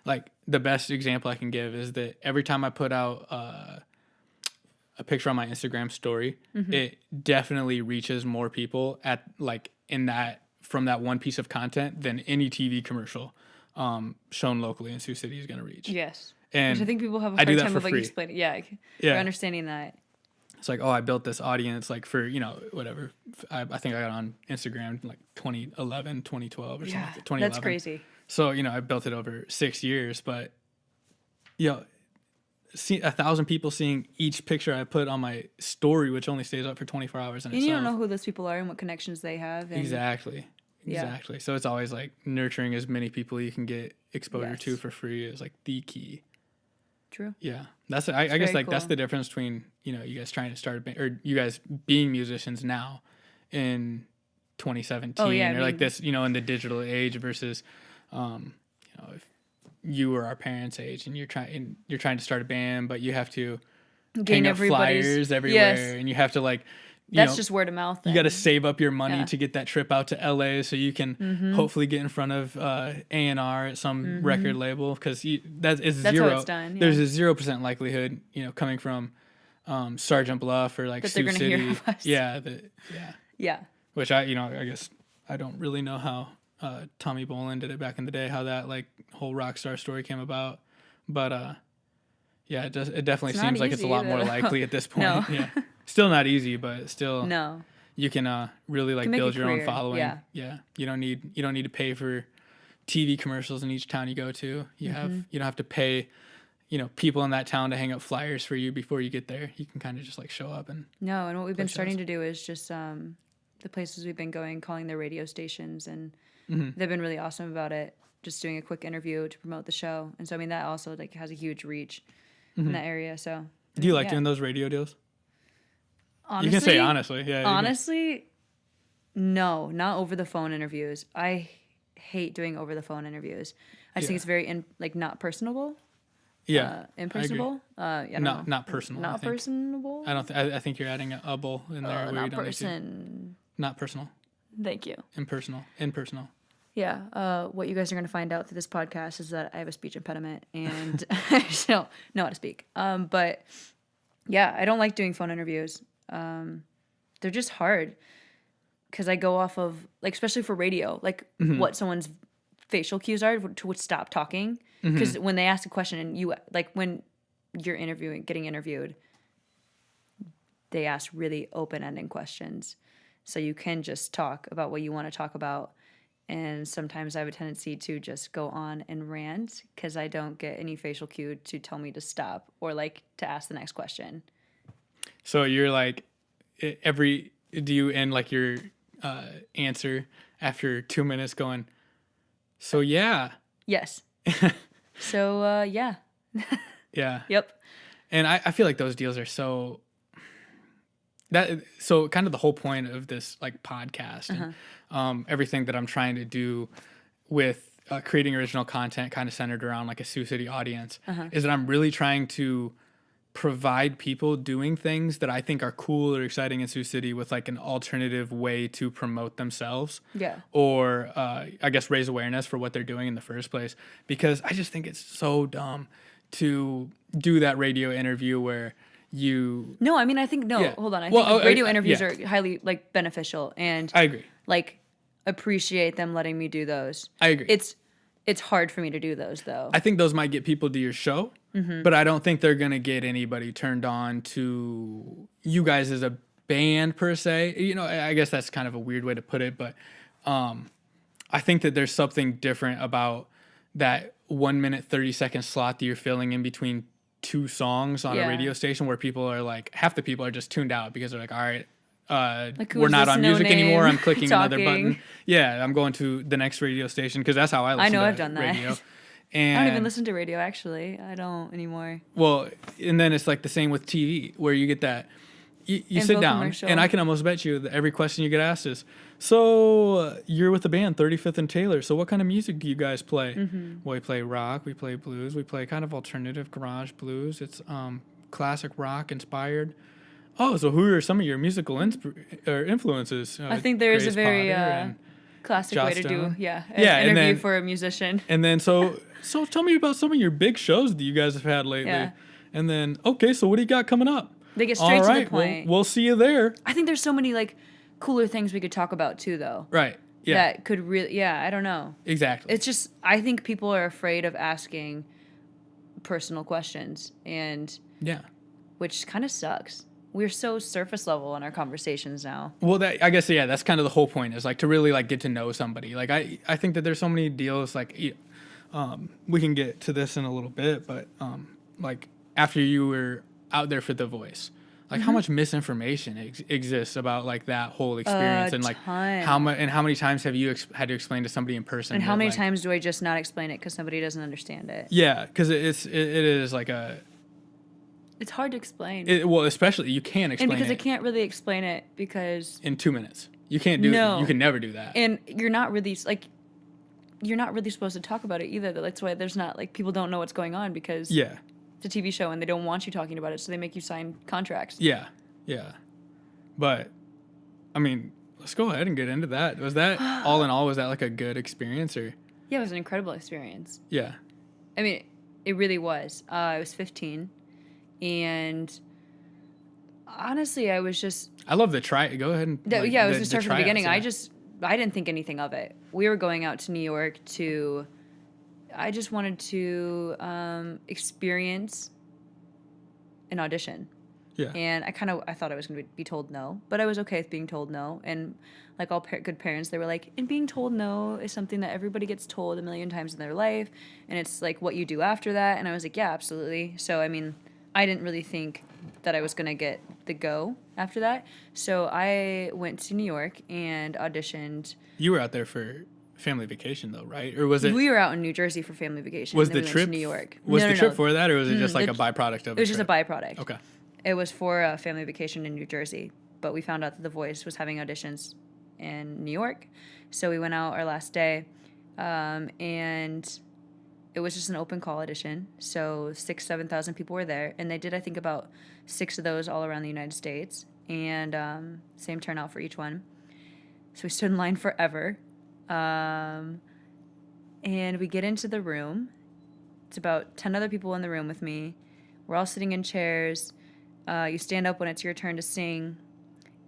like the best example I can give is that every time I put out a picture on my Instagram story, it definitely reaches more people at like in that from that one piece of content than any TV commercial shown locally in Sioux City is going to reach. Yes. And Which I think people have a I do hard that time for of like free. explaining. Yeah. They're understanding that. It's like, oh, I built this audience like for, whatever. I think I got on Instagram like 2011, 2012 or something like that. 2011. That's crazy. So, I built it over 6 years, but, see 1,000 people seeing each picture I put on my story, which only stays up for 24 hours in And itself. you don't know who those people are and what connections they have. And Exactly. So it's always like nurturing as many people you can get exposure to Yes. for free is like the key. True. Yeah, that's I guess like that's cool. the difference between you guys trying to start a band or you guys being musicians now in 2017 or like this in the digital age versus if you were our parents' age and you're trying to start a band but you have to Gain hang up flyers everywhere and you have to like that's just word of mouth. You got to save up your money to get that trip out to LA so you can hopefully get in front of A&R at some record label because that's zero. How it's done. There's a 0% likelihood, coming from Sergeant Bluff or like that Sioux they're gonna City. hear of us. Yeah. Which I guess I don't really know how Tommy Bolin did it back in the day, how that like whole rock star story came about, but it definitely seems like it's a lot more likely at this point. No. Yeah. Still not easy, but still you can really like build your own following. Yeah. You don't need to pay for TV commercials in each town you go to. You don't have to pay, people in that town to hang up flyers for you before you get there. You can kind of just like show up and and what we've been starting to do is just the places we've been going, calling their radio stations, and they've been really awesome about it. Just doing a quick interview to promote the show, and so I mean that also like has a huge reach in that area. So do you like doing those radio deals? Honestly, you can say honestly. Yeah. Honestly, no, not over the phone interviews. I hate doing over the phone interviews. I just think it's very not personable. Yeah. Impersonable. I don't know. Not personal. Not personable. I don't. I think you're adding a bull in there. Not person. Not personal. Thank you. Impersonal. Yeah. What you guys are going to find out through this podcast is that I have a speech impediment and I just don't know how to speak. But yeah, I don't like doing phone interviews. They're just hard because I go off of like, especially for radio, like what someone's facial cues are to stop talking. Because when they ask a question and you like when you're getting interviewed, they ask really open-ended questions. So you can just talk about what you want to talk about. And sometimes I have a tendency to just go on and rant because I don't get any facial cue to tell me to stop or like to ask the next question. So you're like do you end like your answer after 2 minutes going, so yeah. Yes. So yeah. Yeah. Yep. And I feel like those deals are so kind of the whole point of this like podcast and everything that I'm trying to do with creating original content kind of centered around like a Sioux City audience is that I'm really trying to provide people doing things that I think are cool or exciting in Sioux City with like an alternative way to promote themselves. Yeah. Or I guess raise awareness for what they're doing in the first place. Because I just think it's so dumb to do that radio interview where you... No, I mean, I think, Yeah. hold on. I Well, think radio I- interviews yeah. are highly, like, beneficial, and, I agree. like, appreciate them letting me do those. I agree. It's hard for me to do those, though. I think those might get people to your show, but I don't think they're going to get anybody turned on to you guys as a band per se. You know, I guess that's kind of a weird way to put it, but I think that there's something different about that 1 minute, 30-second slot that you're filling in between two songs on a Yeah. radio station where people are like, half the people are just tuned out because they're like, all right, Like, who we're is not this on music anymore. no-name I'm clicking another talking? button. Yeah, I'm going to the next radio station because that's how I listen know, to I've done that. radio. I And don't even listen to radio, actually. I don't anymore. well, and then it's like the same with TV where you get that you sit down Infomercial. and I can almost bet you that every question you get asked is, so you're with the band 35th and Taylor, so what kind of music do you guys play? Well, we play rock, we play blues, we play kind of alternative garage blues. It's classic rock inspired. Oh, so who are some of your musical influences? I think there is a Grace very Potter and classic Joss way to do, Stone. an Yeah, and interview then- for a musician. And then so tell me about some of your big shows that you guys have had lately. Yeah. And then, okay, so what do you got coming up? They get straight All to right, the point. We'll see you there. I think there's so many, like, cooler things we could talk about, too, though. Right. Yeah. That could really, I don't know. Exactly. It's just, I think people are afraid of asking personal questions, and Yeah. which kind of sucks. We're so surface level in our conversations now. Well, I guess that's kind of the whole point, is like to really like get to know somebody. Like I think that there's so many deals like we can get to this in a little bit, but like after you were out there for The Voice, like how much misinformation exists about like that whole experience, and like ton. how many times have you had to explain to somebody in person? And how that, many like, times do I just not explain it because somebody doesn't understand it? Yeah, because it is like It's hard to explain. well, especially you can't explain and because it I can't really explain it because... in 2 minutes. You can't do. No. You can never do that. And you're not really supposed to talk about it either. That's why there's not, like, people don't know what's going on because Yeah. it's a TV show and they don't want you talking about it, so they make you sign contracts. Yeah. Yeah. But I mean, let's go ahead and get into that. Was that all in all, was that like a good experience, or? Yeah, it was an incredible experience. Yeah. I mean, it really was. I was 15, and honestly, I was just... I love the try. Go ahead and. I was the just start from the tryouts, beginning. yeah. I didn't think anything of it. We were going out to New York to... I just wanted to experience an audition. Yeah. And I thought I was going to be told no, but I was okay with being told no. And like all good parents, they were like, and being told no is something that everybody gets told a million times in their life. And it's like what you do after that. And I was like, yeah, absolutely. So, I mean, I didn't really think that I was going to get the go after that. So I went to New York and auditioned. You were out there for family vacation though, right? Or was it? We were out in New Jersey for family vacation. Was and then the we trip went to New York? Was No, the no, trip no. for that, or was it just like the- a byproduct of It was just a trip? byproduct. Okay. It was for a family vacation in New Jersey, but we found out that The Voice was having auditions in New York. So we went out our last day, and it was just an open call audition. So 7,000 people were there, and they did, I think, about 6 of those all around the United States, and same turnout for each one. So we stood in line forever, and we get into the room. It's about 10 other people in the room with me. We're all sitting in chairs. You stand up when it's your turn to sing.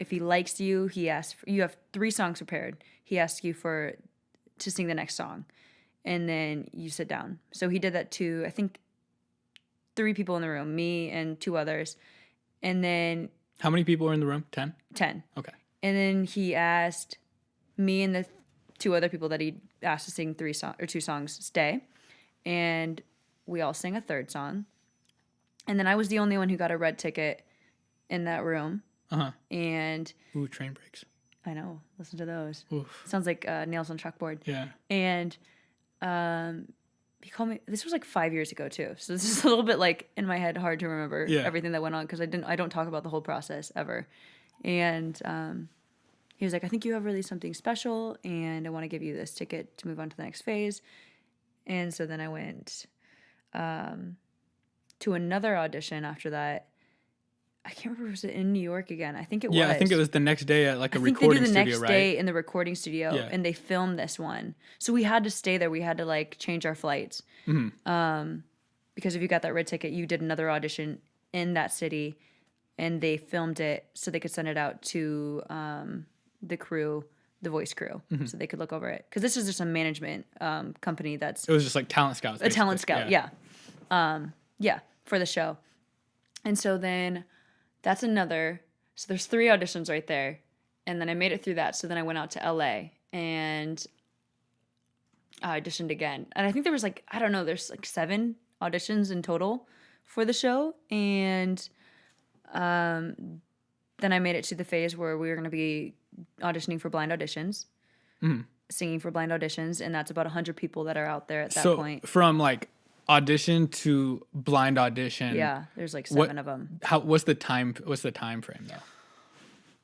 If he likes you, he asks. You have 3 songs prepared. He asks you to sing the next song, and then you sit down. So he did that to, I think, 3 people in the room, me and 2 others, and then How many people were in the room? 10? 10. Okay. And then he asked me and the 2 other people that he asked to sing 2 songs stay, and we all sang a 3rd song. And then I was the only one who got a red ticket in that room. Uh-huh. And Ooh, train brakes. I know, listen to those. Oof. Sounds like nails on chalkboard. Yeah. And he called me. This was like 5 years ago too, so this is a little bit like in my head hard to remember everything that went on because I don't talk about the whole process ever. And he was like, I think you have really something special, and I want to give you this ticket to move on to the next phase. And so then I went to another audition after that. I can't remember, was it in New York again? I think it was. Yeah, I think it was the next day at like a I think they recording did the studio, next right? day in the recording studio, Yeah. and they filmed this one. So we had to stay there. We had to like change our flights. Because if you got that red ticket, you did another audition in that city, and they filmed it so they could send it out to the crew, the voice crew, so they could look over it. Because this is just a management company that's It was just like talent scouts. a talent basically. scout, yeah, for the show. And so then that's another. So there's 3 auditions right there, and then I made it through that. So then I went out to LA and I auditioned again, and I think there was like, I don't know, there's like 7 auditions in total for the show, and then I made it to the phase where we were going to be auditioning for blind auditions, singing for blind auditions, and that's about 100 people that are out there at that point. So from like audition to blind audition. Yeah, there's like 7 of them. What's the time frame though?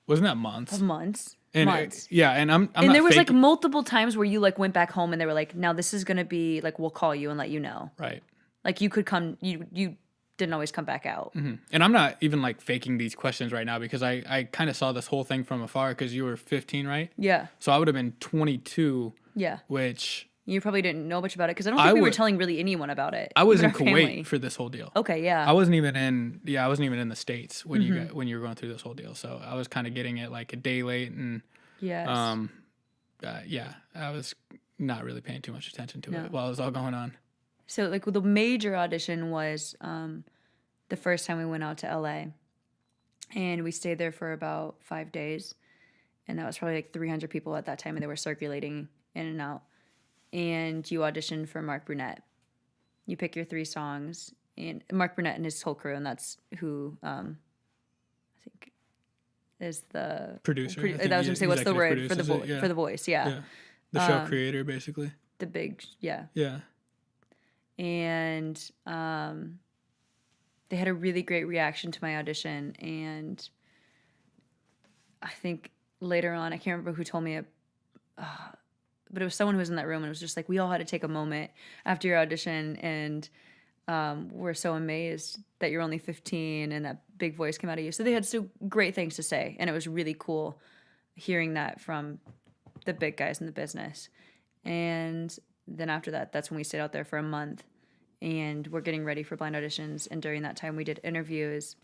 Wasn't that months? Months. And months. And I'm and not there was like faking- multiple times where you like went back home and they were like, now this is going to be like, we'll call you and let you know. right. Like you could come, you didn't always come back out. And I'm not even like faking these questions right now because I kind of saw this whole thing from afar because you were 15, right? Yeah. So I would have been 22, Yeah. which You probably didn't know much about it because I don't think we were telling really anyone about it. I was even in our Kuwait family. for this whole deal. Okay, yeah. I wasn't even in the States when when you were going through this whole deal. So I was kind of getting it like a day late and Yes. I was not really paying too much attention to No. it while it was all going on. So like the major audition was the first time we went out to LA, and we stayed there for about 5 days, and that was probably like 300 people at that time, and they were circulating in and out. And you audition for Mark Burnett. You pick your 3 songs, and Mark Burnett and his whole crew, and that's who I think is the Producer. I think that was going to say what's the executive word for the produces it, yeah. for the voice? Yeah, The show creator, basically. the big Yeah. and they had a really great reaction to my audition, and I think later on, I can't remember who told me it, but it was someone who was in that room, and it was just like, we all had to take a moment after your audition, and we're so amazed that you're only 15 and that big voice came out of you. So they had so great things to say, and it was really cool hearing that from the big guys in the business. And then after that, that's when we stayed out there for a month, and we're getting ready for blind auditions. And during that time, we did interviews.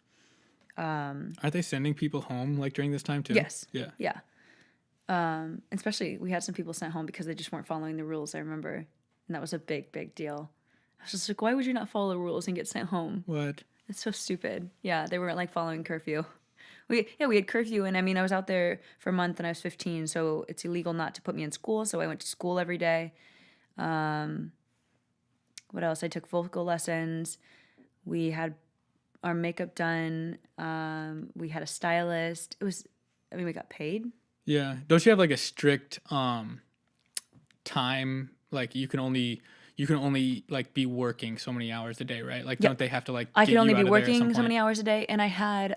Aren't they sending people home like during this time too? Yes. Yeah. Yeah. Especially, we had some people sent home because they just weren't following the rules, I remember. And that was a big, big deal. I was just like, why would you not follow the rules and get sent home? What? It's so stupid. Yeah, they weren't like following curfew. We had curfew, and I mean, I was out there for a month and I was 15, so it's illegal not to put me in school, so I went to school every day. What else? I took vocal lessons. We had our makeup done. We had a stylist. We got paid. Yeah. Don't you have like a strict time? Like you can only like be working so many hours a day, right? Like don't they have to like I get could only you be out of there at some working so point? many hours a day, and I had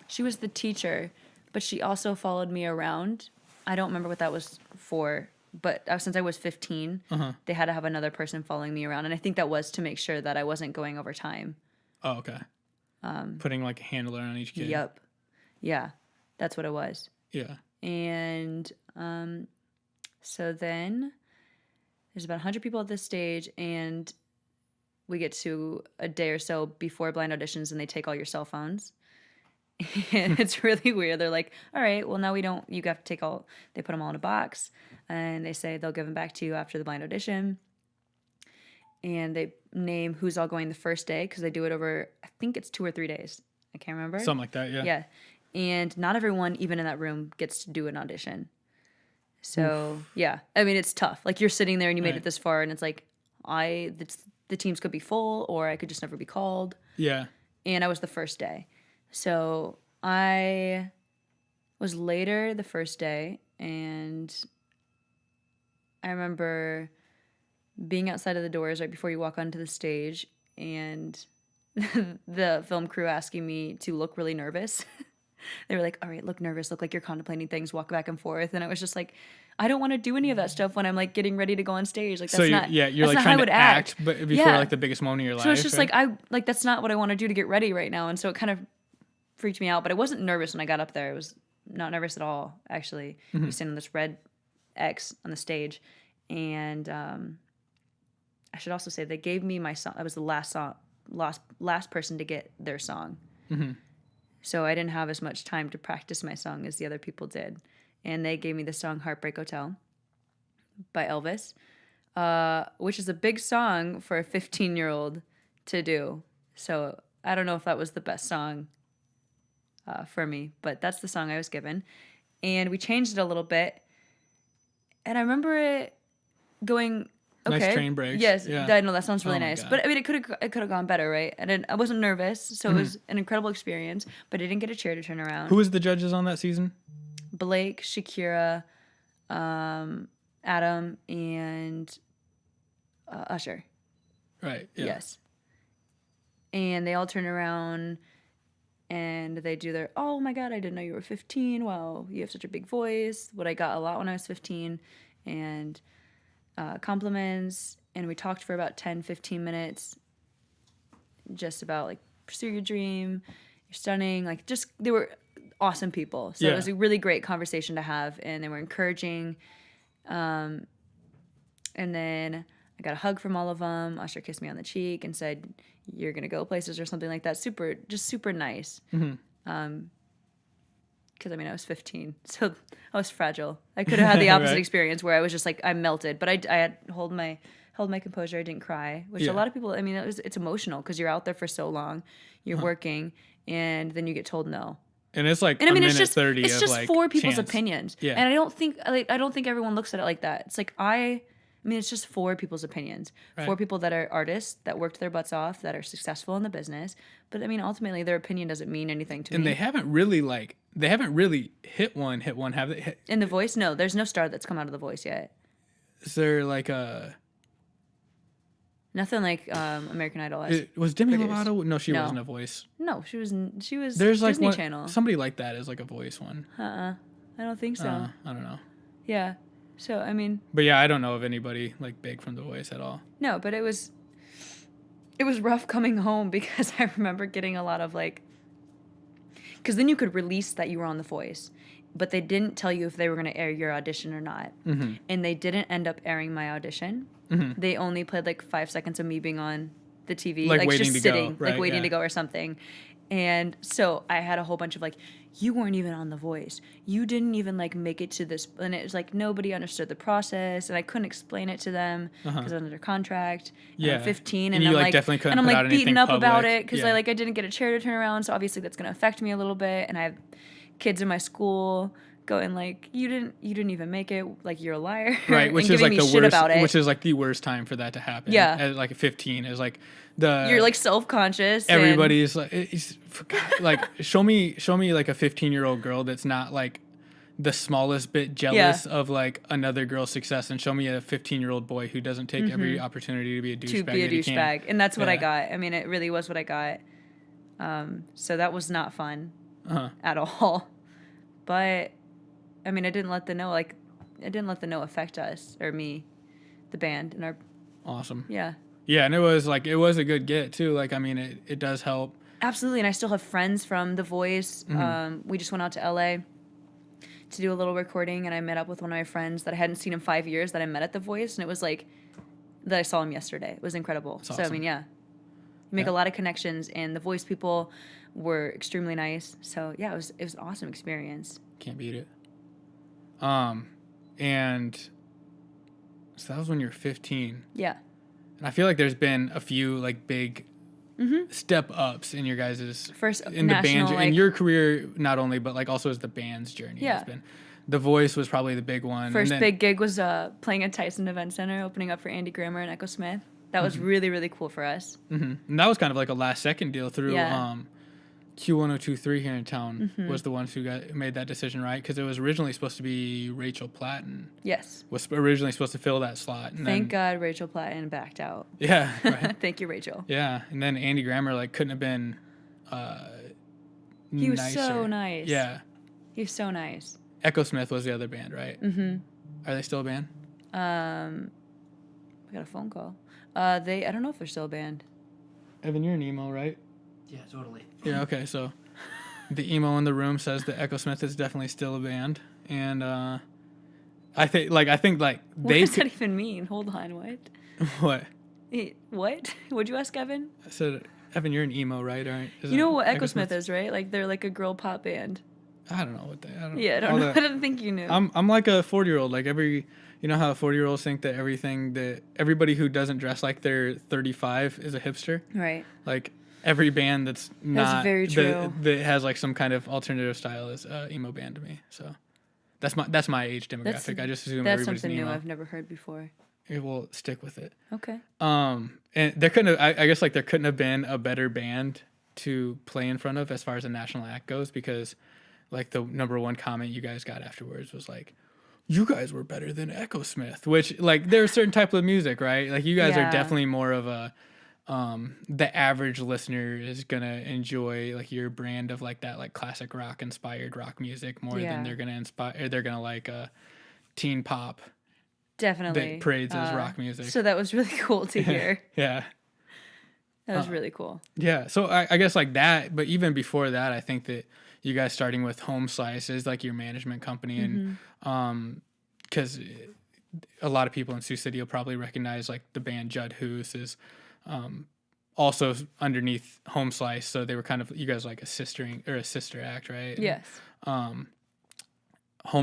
she was the teacher, but she also followed me around. I don't remember what that was for, but since I was 15, they had to have another person following me around, and I think that was to make sure that I wasn't going over time. Oh, okay. Putting like a handler on each kid. Yep. Yeah, that's what it was. Yeah. And so then there's about 100 people at this stage, and we get to a day or so before blind auditions, and they take all your cell phones. And it's really weird. They're like, all right, well, now you have to take all, they put them all in a box, and they say they'll give them back to you after the blind audition. And they name who's all going the first day, because they do it over, I think it's 2 or 3 days. I can't remember. Something like that, yeah. Yeah. And not everyone, even in that room, gets to do an audition. So, yeah. I mean, it's tough. Like, you're sitting there and you made it this far, and it's like, the teams could be full, or I could just never be called. Yeah. And I was the first day. So I was later the first day, and I remember being outside of the doors right before you walk onto the stage, and the film crew asking me to look really nervous. They were like, all right, look nervous, look like you're contemplating things, walk back and forth. And I was just like, I don't want to do any of that stuff when I'm like getting ready to go on stage. Like, that's So not, you're that's like not how I trying would to act. act, but before like the biggest moment of your life. So it's just right? like, that's not what I want to do to get ready right now. And so it kind of freaked me out, but I wasn't nervous when I got up there. I was not nervous at all, actually. We stand on this red X on the stage. And I should also say they gave me my song. I was the last person to get their song. So I didn't have as much time to practice my song as the other people did. And they gave me the song Heartbreak Hotel by Elvis, which is a big song for a 15-year-old to do. So I don't know if that was the best song for me, but that's the song I was given. And we changed it a little bit. And I remember it going... Okay. Nice train breaks. Yes, yeah. I know that sounds really nice. God. But I mean, it could have gone better, right? And I wasn't nervous, so it was an incredible experience. But I didn't get a chair to turn around. Who was the judges on that season? Blake, Shakira, Adam, and Usher. Right. Yeah. Yes. And they all turn around and they do their, oh my God, I didn't know you were 15. Wow, you have such a big voice. What I got a lot when I was 15. And compliments. And we talked for about 10, 15 minutes just about like pursue your dream. You're stunning. Like just, they were awesome people. So it was a really great conversation to have. And they were encouraging. And then I got a hug from all of them. Usher kissed me on the cheek and said, you're going to go places or something like that. Super nice. Because I mean, I was 15, so I was fragile. I could have had the opposite experience where I was just like, I melted. But I had held my composure. I didn't cry, which a lot of people, I mean, it's emotional because you're out there for so long, you're working, and then you get told no. And it's like, and I mean, it's just 30 it's of just like four people's chance. opinions. Yeah. And I don't think everyone looks at it like that. It's like I mean, it's just four people's opinions. Right. Four people that are artists that worked their butts off, that are successful in the business. But I mean, ultimately, their opinion doesn't mean anything to me. And they haven't really hit one, have they? In The Voice? No, there's no star that's come out of The Voice yet. Is there like a... Nothing like American Idol. Was Demi Lovato? No, she wasn't a voice. No, she was There's like Disney Channel. Somebody like that is like a voice one. I don't think so. I don't know. Yeah. So, I mean... But yeah, I don't know of anybody like big from The Voice at all. No, but it was rough coming home because I remember getting a lot of like... Because then you could release that you were on The Voice, but they didn't tell you if they were going to air your audition or not. And they didn't end up airing my audition. They only played like 5 seconds of me being on the TV. Like waiting just to sitting, go. Right, like waiting to go or something. And so I had a whole bunch of like, you weren't even on The Voice. You didn't even like make it to this. And it was like nobody understood the process. And I couldn't explain it to them because I was under contract. And I'm 15 and I'm you like definitely couldn't and I'm put like out beaten anything up public. about it because I didn't get a chair to turn around. So obviously that's going to affect me a little bit. And I have kids in my school going like, you didn't even make it, like you're a liar. Right, which and is like the shit worst about it. which is like the worst time for that to happen. Yeah. At like 15 is like you're like self-conscious. everybody's like show me like a 15-year-old girl that's not like the smallest bit jealous of like another girl's success, and show me a 15-year-old boy who doesn't take every opportunity to be a douchebag. And that's what I got. I mean, it really was what I got. So that was not fun at all. But I mean, I didn't let the no affect us or me, the band, and our... Awesome. Yeah. Yeah, and it was a good get too. Like, I mean, it does help. Absolutely, and I still have friends from The Voice. We just went out to LA to do a little recording, and I met up with one of my friends that I hadn't seen in 5 years that I met at The Voice, and it was like that I saw him yesterday. It was incredible. That's So awesome. I mean, yeah, you make a lot of connections, and The Voice people were extremely nice. So yeah, it was an awesome experience. Can't beat it. And so that was when you were 15. Yeah. And I feel like there's been a few like big step ups in your guys' First in the national, band in your career, not only but like also as the band's journey has been. The Voice was probably the big one. First big gig was playing at Tyson Event Center, opening up for Andy Grammer and Echo Smith. That was really, really cool for us. And that was kind of like a last second deal through Q1023 here in town was the ones who made that decision, right? Because it was originally supposed to be Rachel Platten. Yes. Was originally supposed to fill that slot. And Thank God Rachel Platten backed out. Yeah. Right. Thank you, Rachel. Yeah. And then Andy Grammer like couldn't have been He was nicer. so nice. Yeah. He was so nice. Echo Smith was the other band, right? Mm-hmm. Are they still a band? I got a phone call. I don't know if they're still a band. Evan, you're an emo, right? Yeah, totally. Yeah, okay, so the emo in the room says that Echo Smith is definitely still a band. And I think What they does that even mean? Hold on, what? What? What? What'd you ask, Evan? I said, Evan, you're an emo, right? Aren't, You know what Echo Smith is, right? Like, they're like a girl pop band. I don't know what they. I don't. Yeah, I don't all know. that- I didn't think you knew. I'm like a 40-year-old. Like you know how 40-year-olds think that everybody who doesn't dress like they're 35 is a hipster. Right. Like every band that's not very true. that has like some kind of alternative style is emo band to me. So that's my age demographic. I just assume That's everybody's something an emo. new I've never heard before. It will stick with it. Okay. And there couldn't have, I guess like there couldn't have been a better band to play in front of as far as a national act goes, because like the number one comment you guys got afterwards was like, you guys were better than Echo Smith, which like there's a certain type of music, right? Like you guys are definitely more of a, the average listener is going to enjoy like your brand of like that, like classic rock inspired rock music more than they're going to like teen pop. Definitely. That parades as rock music. So that was really cool to hear. Yeah. That was really cool. Yeah. So I guess like that, but even before that, I think that you guys starting with Home Slice is like your management company. And because a lot of people in Sioux City will probably recognize like the band Judd Hoos is also underneath Home Slice. So they were kind of, you guys like a sister act, right? Yes. Home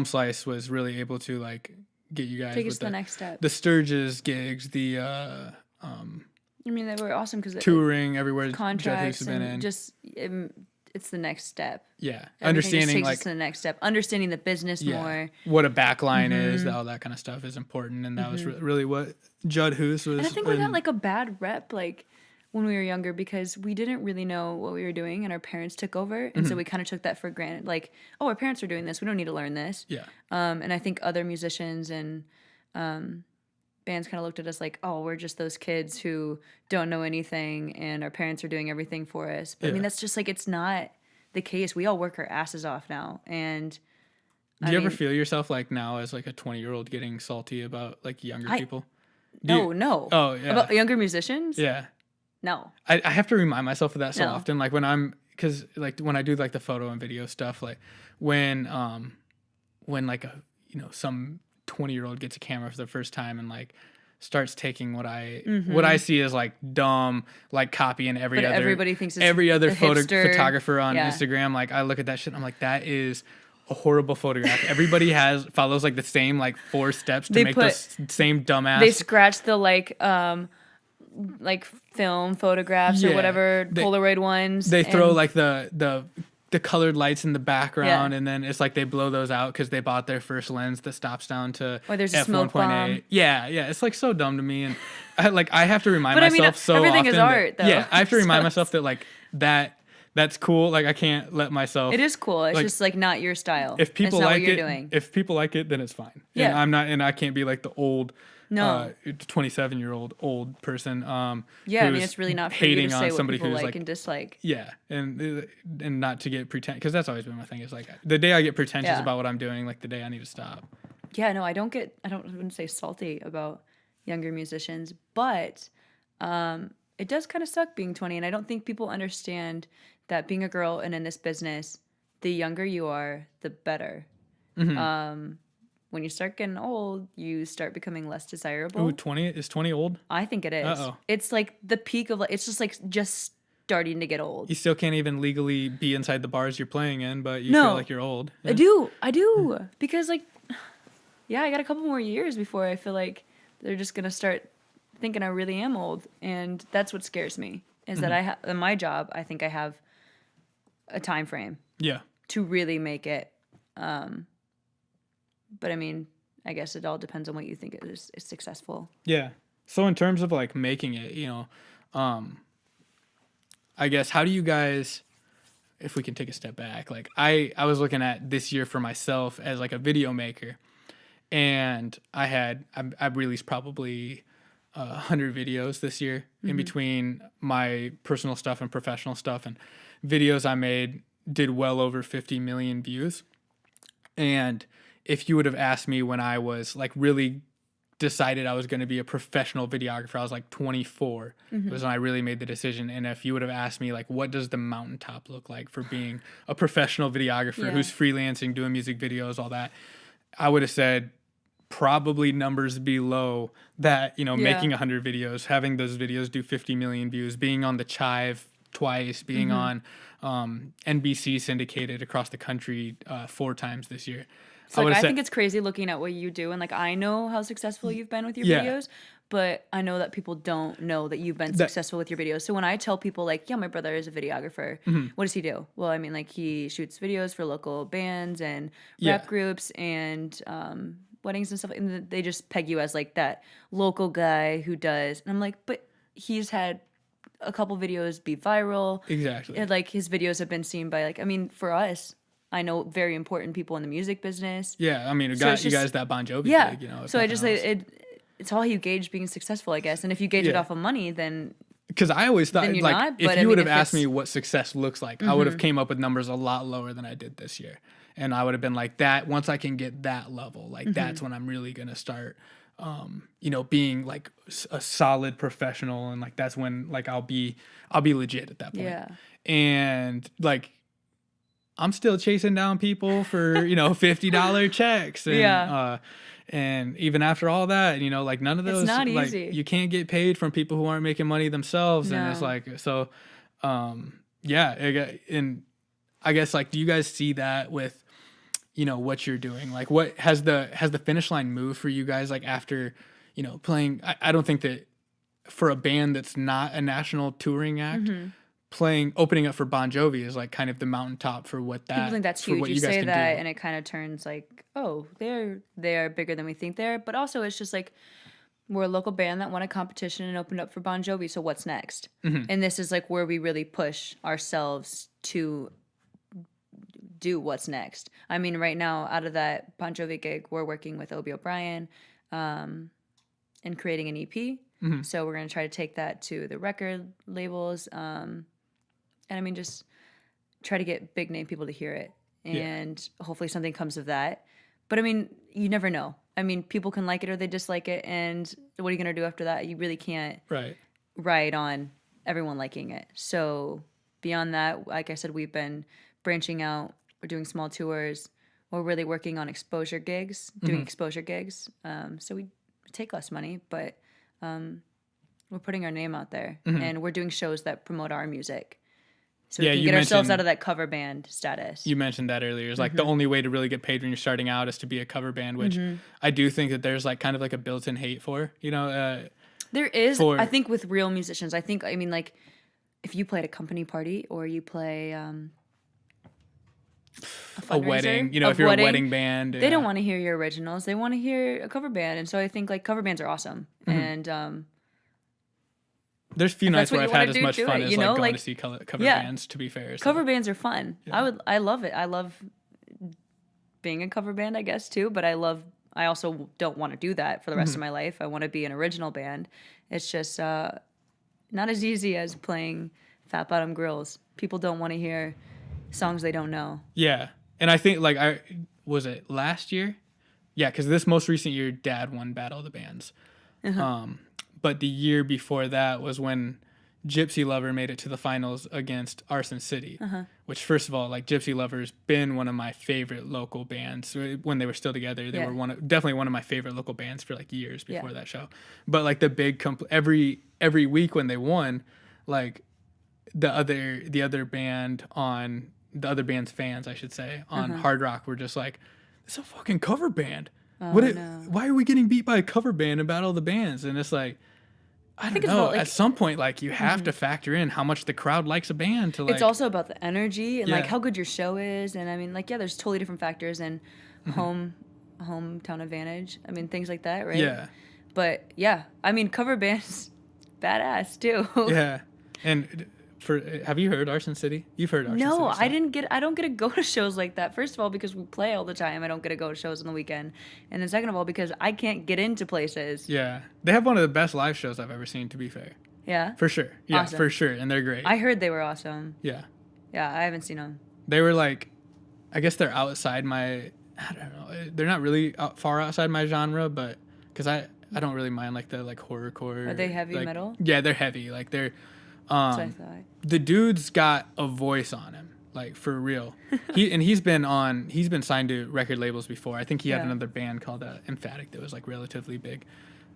Slice was really able to like get you guys Take with us to the next step. the Sturgis gigs, the I mean, they were awesome because touring everywhere Judd Hoos contracts has been in. and just it's the next step. Yeah, Everything just understanding takes like us to the next step, understanding the business more. what a backline is, all that kind of stuff is important, and that was really what Judd Hoos was. And I think we got like a bad rep like when we were younger because we didn't really know what we were doing, and our parents took over, and so we kind of took that for granted. Like, oh, our parents are doing this, we don't need to learn this. Yeah. And I think other musicians and bands kind of looked at us like, oh, we're just those kids who don't know anything, and our parents are doing everything for us. But I mean, that's just like it's not the case. We all work our asses off now, and do you ever feel yourself like now as like a 20-year-old getting salty about like younger people? No. Oh yeah. About younger musicians? Yeah. No. I have to remind myself of that so No. often. Like because like when I do like the photo and video stuff, like when like some 20-year-old gets a camera for the first time and like starts taking what I see as like dumb, like copying everybody thinks it's every other a hipster. photographer on Instagram. Like I look at that shit and I'm like, that is a horrible photograph. Everybody follows like the same like 4 steps to make the same dumbass. They scratch the like film photographs or whatever Polaroid ones. They throw like the colored lights in the background, and then it's like they blow those out because they bought their first lens that stops down to or there's a smoke bomb. Yeah, it's like so dumb to me, and I have to remind but myself so everything often is art, though. Yeah, I have to remind myself that like that's cool. Like I can't let myself. It is cool. It's like, just like not your style. If people it's not like what you're it, doing. if people like it, then it's fine. Yeah. And I'm not, and I can't be like the old. No. 27-year-old old person. I mean, it's really not for you to say what people like and dislike. Yeah, and not to get pretend, because that's always been my thing. Is like the day I get pretentious about what I'm doing, like the day I need to stop. Yeah, no, I wouldn't say salty about younger musicians, but it does kind of suck being 20, and I don't think people understand that being a girl and in this business, the younger you are, the better. Mm-hmm. When you start getting old, you start becoming less desirable. Ooh, 20 is 20 old? I think it is. Uh-oh. It's like the peak of it's just starting to get old. You still can't even legally be inside the bars you're playing in, but you feel like you're old. Yeah. I do. Because I got a couple more years before I feel like they're just going to start thinking I really am old. And that's what scares me is that in my job, I think I have a time frame. Yeah. To really make it. But I mean, I guess it all depends on what you think is successful. Yeah. So in terms of like making it, I guess, how do you guys, if we can take a step back, like I was looking at this year for myself as like a video maker, and I've released probably 100 videos this year in between my personal stuff and professional stuff, and videos I made did well over 50 million views. And if you would have asked me when I was like really decided I was going to be a professional videographer, I was like 24 was when I really made the decision. And if you would have asked me like, what does the mountaintop look like for being a professional videographer who's freelancing, doing music videos, all that, I would have said probably numbers below that, making 100 videos, having those videos do 50 million views, being on the Chive twice, being on NBC syndicated across the country 4 times this year. So I think it's crazy looking at what you do, and like I know how successful you've been with your videos, but I know that people don't know that you've been successful with your videos. So when I tell people like, yeah, my brother is a videographer, what does he do? Well, I mean, like he shoots videos for local bands and rap groups and weddings and stuff, and they just peg you as like that local guy who does. And I'm like, but he's had a couple videos be viral. Exactly. And like his videos have been seen by like, I mean, for us, I know very important people in the music business. Yeah, I mean, you guys that Bon Jovi gig, So I just say it's all how you gauge being successful, I guess. And if you gauge it off of money, then because I always thought like not, if you would have asked me what success looks like, I would have came up with numbers a lot lower than I did this year, and I would have been like that. Once I can get that level, like that's when I'm really gonna start, being like a solid professional, and like that's when like I'll be legit at that point. Yeah. And like, I'm still chasing down people for, $50 checks. And, and even after all that, like none of those, it's not like easy. You can't get paid from people who aren't making money themselves. No. And it's like, so, and I guess like, do you guys see that with, what you're doing? Like what has the finish line moved for you guys? Like after, playing, I don't think that for a band that's not a national touring act, opening up for Bon Jovi is like kind of the mountaintop for what that. People think that's for huge. what You guys say can that, do. and it kind of turns like, oh, they are bigger than we think they are. But also, it's just like we're a local band that won a competition and opened up for Bon Jovi. So what's next? And this is like where we really push ourselves to do what's next. I mean, right now, out of that Bon Jovi gig, we're working with Obie O'Brien, and creating an EP. So we're going to try to take that to the record labels. And I mean, just try to get big name people to hear it. And hopefully something comes of that. But I mean, you never know. I mean, people can like it or they dislike it. And what are you going to do after that? You really can't ride on everyone liking it. So beyond that, like I said, we've been branching out. We're doing small tours. We're really working on exposure gigs, doing exposure gigs. So we take less money, but we're putting our name out there. And we're doing shows that promote our music. So we can get ourselves out of that cover band status. You mentioned that earlier. It's like the only way to really get paid when you're starting out is to be a cover band, which I do think that there's like kind of like a built-in hate for, There is, I think, with real musicians. I mean, like, if you play at a company party or you play a wedding, if you're a wedding band. They don't want to hear your originals. They want to hear a cover band. And so I think, like, cover bands are awesome. And there's few nights where I've had as much fun as like going like, to see cover bands, to be fair. So. Cover bands are fun. Yeah. I love it. I love being a cover band, I guess, too. But I also don't want to do that for the rest of my life. I want to be an original band. It's just not as easy as playing Fat Bottom Grills. People don't want to hear songs they don't know. Yeah. And I think like was it last year? Yeah, because this most recent year, Dad won Battle of the Bands. But the year before that was when Gypsy Lover made it to the finals against Arson City, which, first of all, like Gypsy Lover's been one of my favorite local bands when they were still together. They were definitely one of my favorite local bands for like years before that show. But like the big every week when they won, like the other band's fans, I should say, on Hard Rock were just like, it's a fucking cover band. Why are we getting beat by a cover band in Battle of the Bands? And it's like, I don't know. At some point, like you have to factor in how much the crowd likes a band. To like, it's also about the energy and like how good your show is. And I mean, like there's totally different factors and hometown advantage. I mean, things like that, right? Yeah. But yeah, I mean, cover bands, badass too. Yeah, and. Have you heard Arson City? You've heard Arson City. No, I don't get to go to shows like that. First of all, because we play all the time, I don't get to go to shows on the weekend. And then second of all, because I can't get into places. Yeah. They have one of the best live shows I've ever seen, to be fair. Yeah? For sure. Yeah, awesome. For sure. And they're great. I heard they were awesome. Yeah. Yeah, I haven't seen them. They were like, I guess they're outside my, I don't know, they're not really far outside my genre, but because I don't really mind like the like horrorcore. Are they heavy like, metal? Yeah, they're heavy. Like they're That's what I thought. the dude's got a voice on him, like for real. He's been signed to record labels before. I think he had another band called Emphatic that was like relatively big.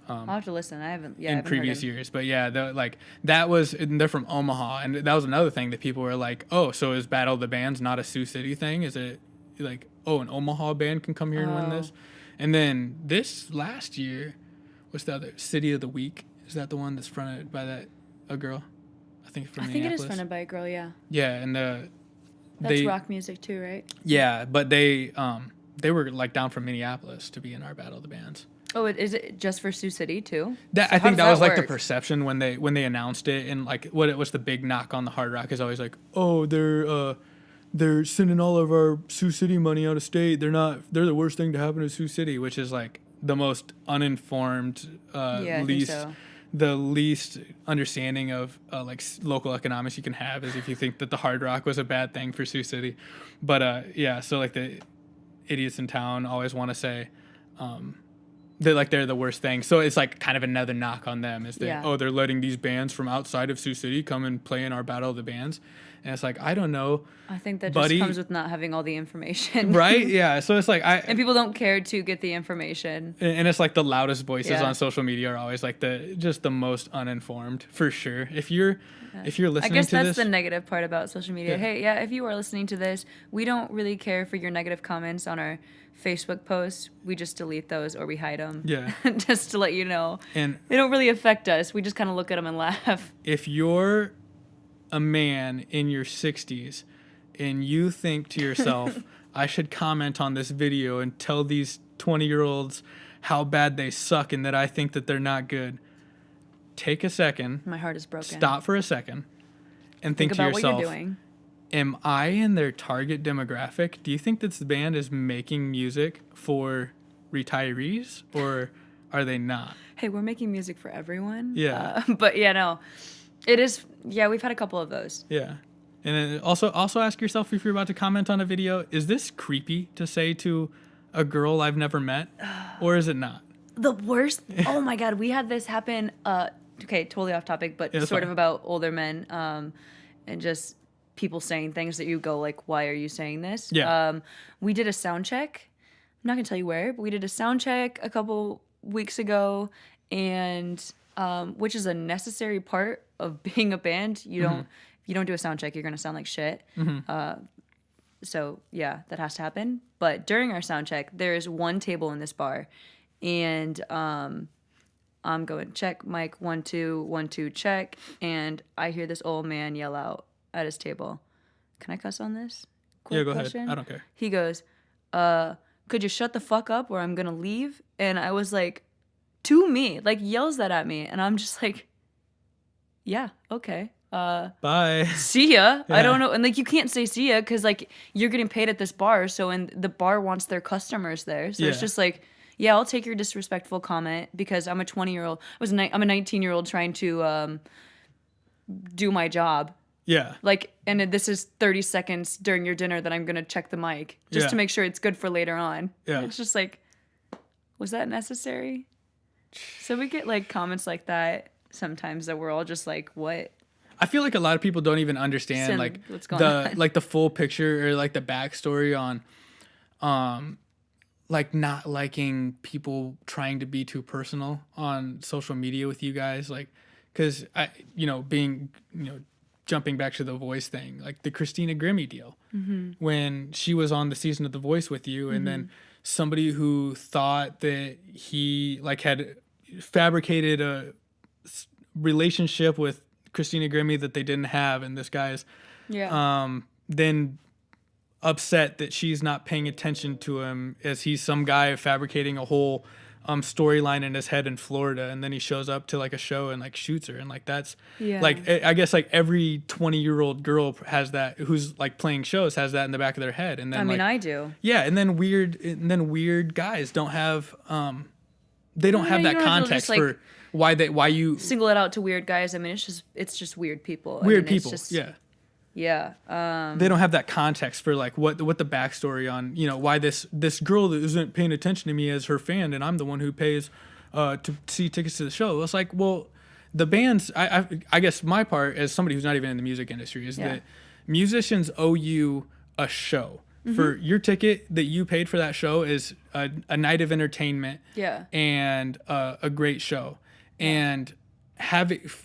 I'll have to listen. I haven't. Yeah, in previous years, but yeah, they're from Omaha, and that was another thing that people were like, oh, so is Battle of the Bands not a Sioux City thing? Is it like, oh, an Omaha band can come here and win this? And then this last year, what's the other City of the Week? Is that the one that's fronted by a girl? I think from Minneapolis. I think it is fronted by a girl. Yeah. Yeah, and that's rock music too, right? Yeah, but they were like down from Minneapolis to be in our Battle of the Bands. Oh, is it just for Sioux City too? I think that was like the perception when they announced it, and like what it was the big knock on the hard rock is always like, oh, they're sending all of our Sioux City money out of state. They're the worst thing to happen to Sioux City, which is like the most uninformed, the least understanding of like local economics you can have is if you think that the hard rock was a bad thing for Sioux City. But so like the idiots in town always want to say they're the worst thing. So it's like kind of another knock on them is that, they're letting these bands from outside of Sioux City come and play in our Battle of the Bands. And it's like, I don't know. I think that just comes with not having all the information. Right? Yeah. So it's like and people don't care to get the information. And it's like the loudest voices on social media are always like the most uninformed, for sure. If you're listening to this. I guess that's the negative part about social media. Hey, if you are listening to this, we don't really care for your negative comments on our Facebook posts. We just delete those or we hide them. Yeah. Just to let you know. And they don't really affect us. We just kind of look at them and laugh. If you're a man in your 60s and you think to yourself, I should comment on this video and tell these 20-year-olds how bad they suck and that I think that they're not good, take a second. My heart is broken. Stop for a second and think to about yourself, what you're doing. Am I in their target demographic? Do you think this band is making music for retirees or are they not? Hey, we're making music for everyone. Yeah. But yeah, no. It is, we've had a couple of those. Yeah. And then also ask yourself if you're about to comment on a video, is this creepy to say to a girl I've never met or is it not? The worst. Oh my God. We had this happen. Okay, totally off topic, but sort of about older men and just people saying things that you go like, why are you saying this? Yeah. We did a sound check. I'm not going to tell you where, but we did a sound check a couple weeks ago and which is a necessary part of being a band. You don't, if you don't do a sound check, you're going to sound like shit. So yeah, that has to happen. But during our sound check, there is one table in this bar and I'm going check, mic, 1 2 1 2 check, and I hear this old man yell out at his table. Can I cuss on this? Quick go question. Ahead. I don't care. He goes, could you shut the fuck up or I'm gonna leave? And I was like, to me, like yells that at me, and I'm just like, yeah, okay. Bye. See ya. Yeah. I don't know. And like you can't say see ya because like you're getting paid at this bar, so and the bar wants their customers there. So it's just like, yeah, I'll take your disrespectful comment because I'm a 20-year-old. I'm a 19-year-old trying to do my job. Yeah. Like, and this is 30 seconds during your dinner that I'm going to check the mic just to make sure it's good for later on. Yeah. It's just like, was that necessary? So we get like comments like that sometimes that we're all just like, what? I feel like a lot of people don't even understand like what's going on. Like the full picture or like the backstory on like not liking people trying to be too personal on social media with you guys, like because jumping back to the Voice thing, like the Christina Grimmie deal, when she was on the season of The Voice with you, and then somebody who thought that he like had fabricated a relationship with Christina Grimmie that they didn't have, and this guy's then upset that she's not paying attention to him as he's some guy fabricating a whole storyline in his head in Florida, and then he shows up to like a show and like shoots her, and like that's like I guess like every 20-year-old girl has that who's like playing shows has that in the back of their head. And then I mean I do. Yeah, and then weird guys don't have they don't have that context just, for why you single it out to weird guys. I mean it's just weird people. Weird people. Yeah. They don't have that context for like what the backstory on, you know, why this girl that isn't paying attention to me as her fan and I'm the one who pays to see tickets to the show. It's like, well, the bands, I guess my part as somebody who's not even in the music industry is that musicians owe you a show. For your ticket that you paid for that show is a night of entertainment and a great show. And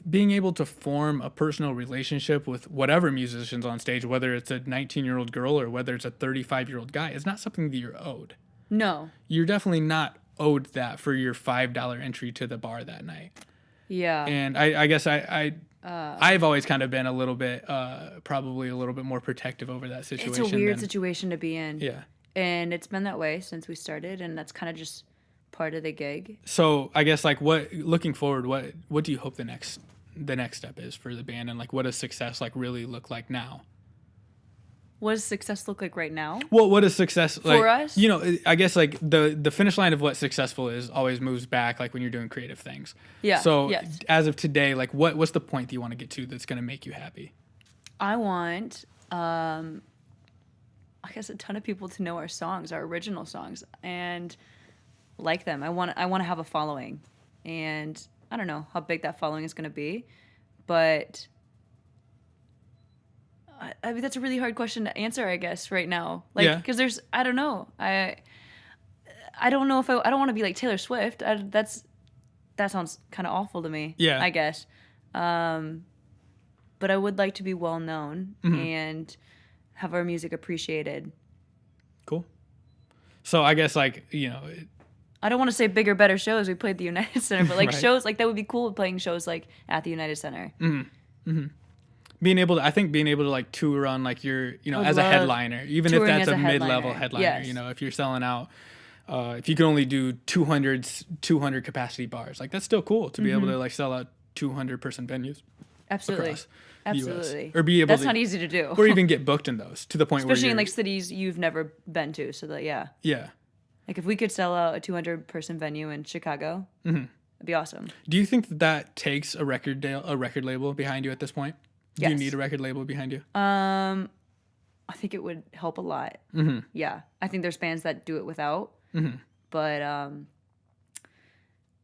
being able to form a personal relationship with whatever musicians on stage, whether it's a 19-year-old girl or whether it's a 35-year-old guy, is not something that you're owed. No. You're definitely not owed that for your $5 entry to the bar that night. Yeah. And I guess I've always kind of been a little bit, probably a little bit more protective over that situation. It's a weird situation to be in. Yeah. And it's been that way since we started, and that's kind of just part of the gig. So I guess like looking forward, what do you hope the next step is for the band, and like what does success like really look like now? What does success look like right now? Well, what is success like for us? You know, I guess like the finish line of what successful is always moves back, like when you're doing creative things. Yeah. So as of today, like what's the point that you want to get to that's going to make you happy? I want, I guess, a ton of people to know our songs, our original songs, and like them. I want to have a following, and I don't know how big that following is going to be, but I mean that's a really hard question to answer, I guess, right now. Like, because I don't know. I don't know if I don't want to be like Taylor Swift. That sounds kind of awful to me. Yeah. I guess. But I would like to be well known and have our music appreciated. Cool. So I guess like, you know, I don't want to say bigger, better shows. We played the United Center, but like right. shows like that would be cool. Playing shows like at the United Center. Being able to like tour on like your, you know, as a headliner, even if that's a mid-level headliner, yes. You know, if you're selling out, if you can only do 200 capacity bars, like that's still cool to be able to like sell out 200 person venues. Absolutely. Across Absolutely. US. Or be able That's to, not easy to do. or even get booked in those to the point especially where in like cities you've never been to. So that yeah. Like if we could sell out a 200 person venue in Chicago, that'd be awesome. Do you think that takes a record label behind you at this point? Do you need a record label behind you? I think it would help a lot. Yeah, I think there's bands that do it without, but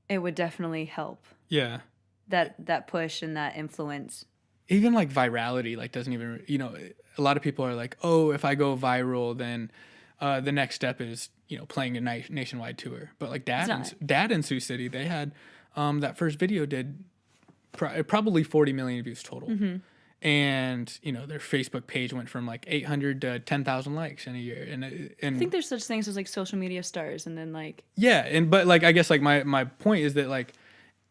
it would definitely help. Yeah. That push and that influence. Even like virality, like doesn't even, you know, a lot of people are like, oh, if I go viral, then the next step is, you know, playing a nationwide tour. But like Dad in Sioux City, they had that first video did probably 40 million views total. And, you know, their Facebook page went from like 800 to 10,000 likes in a year. And I think there's such things as like social media stars and then like. Yeah. But like, I guess like my point is that like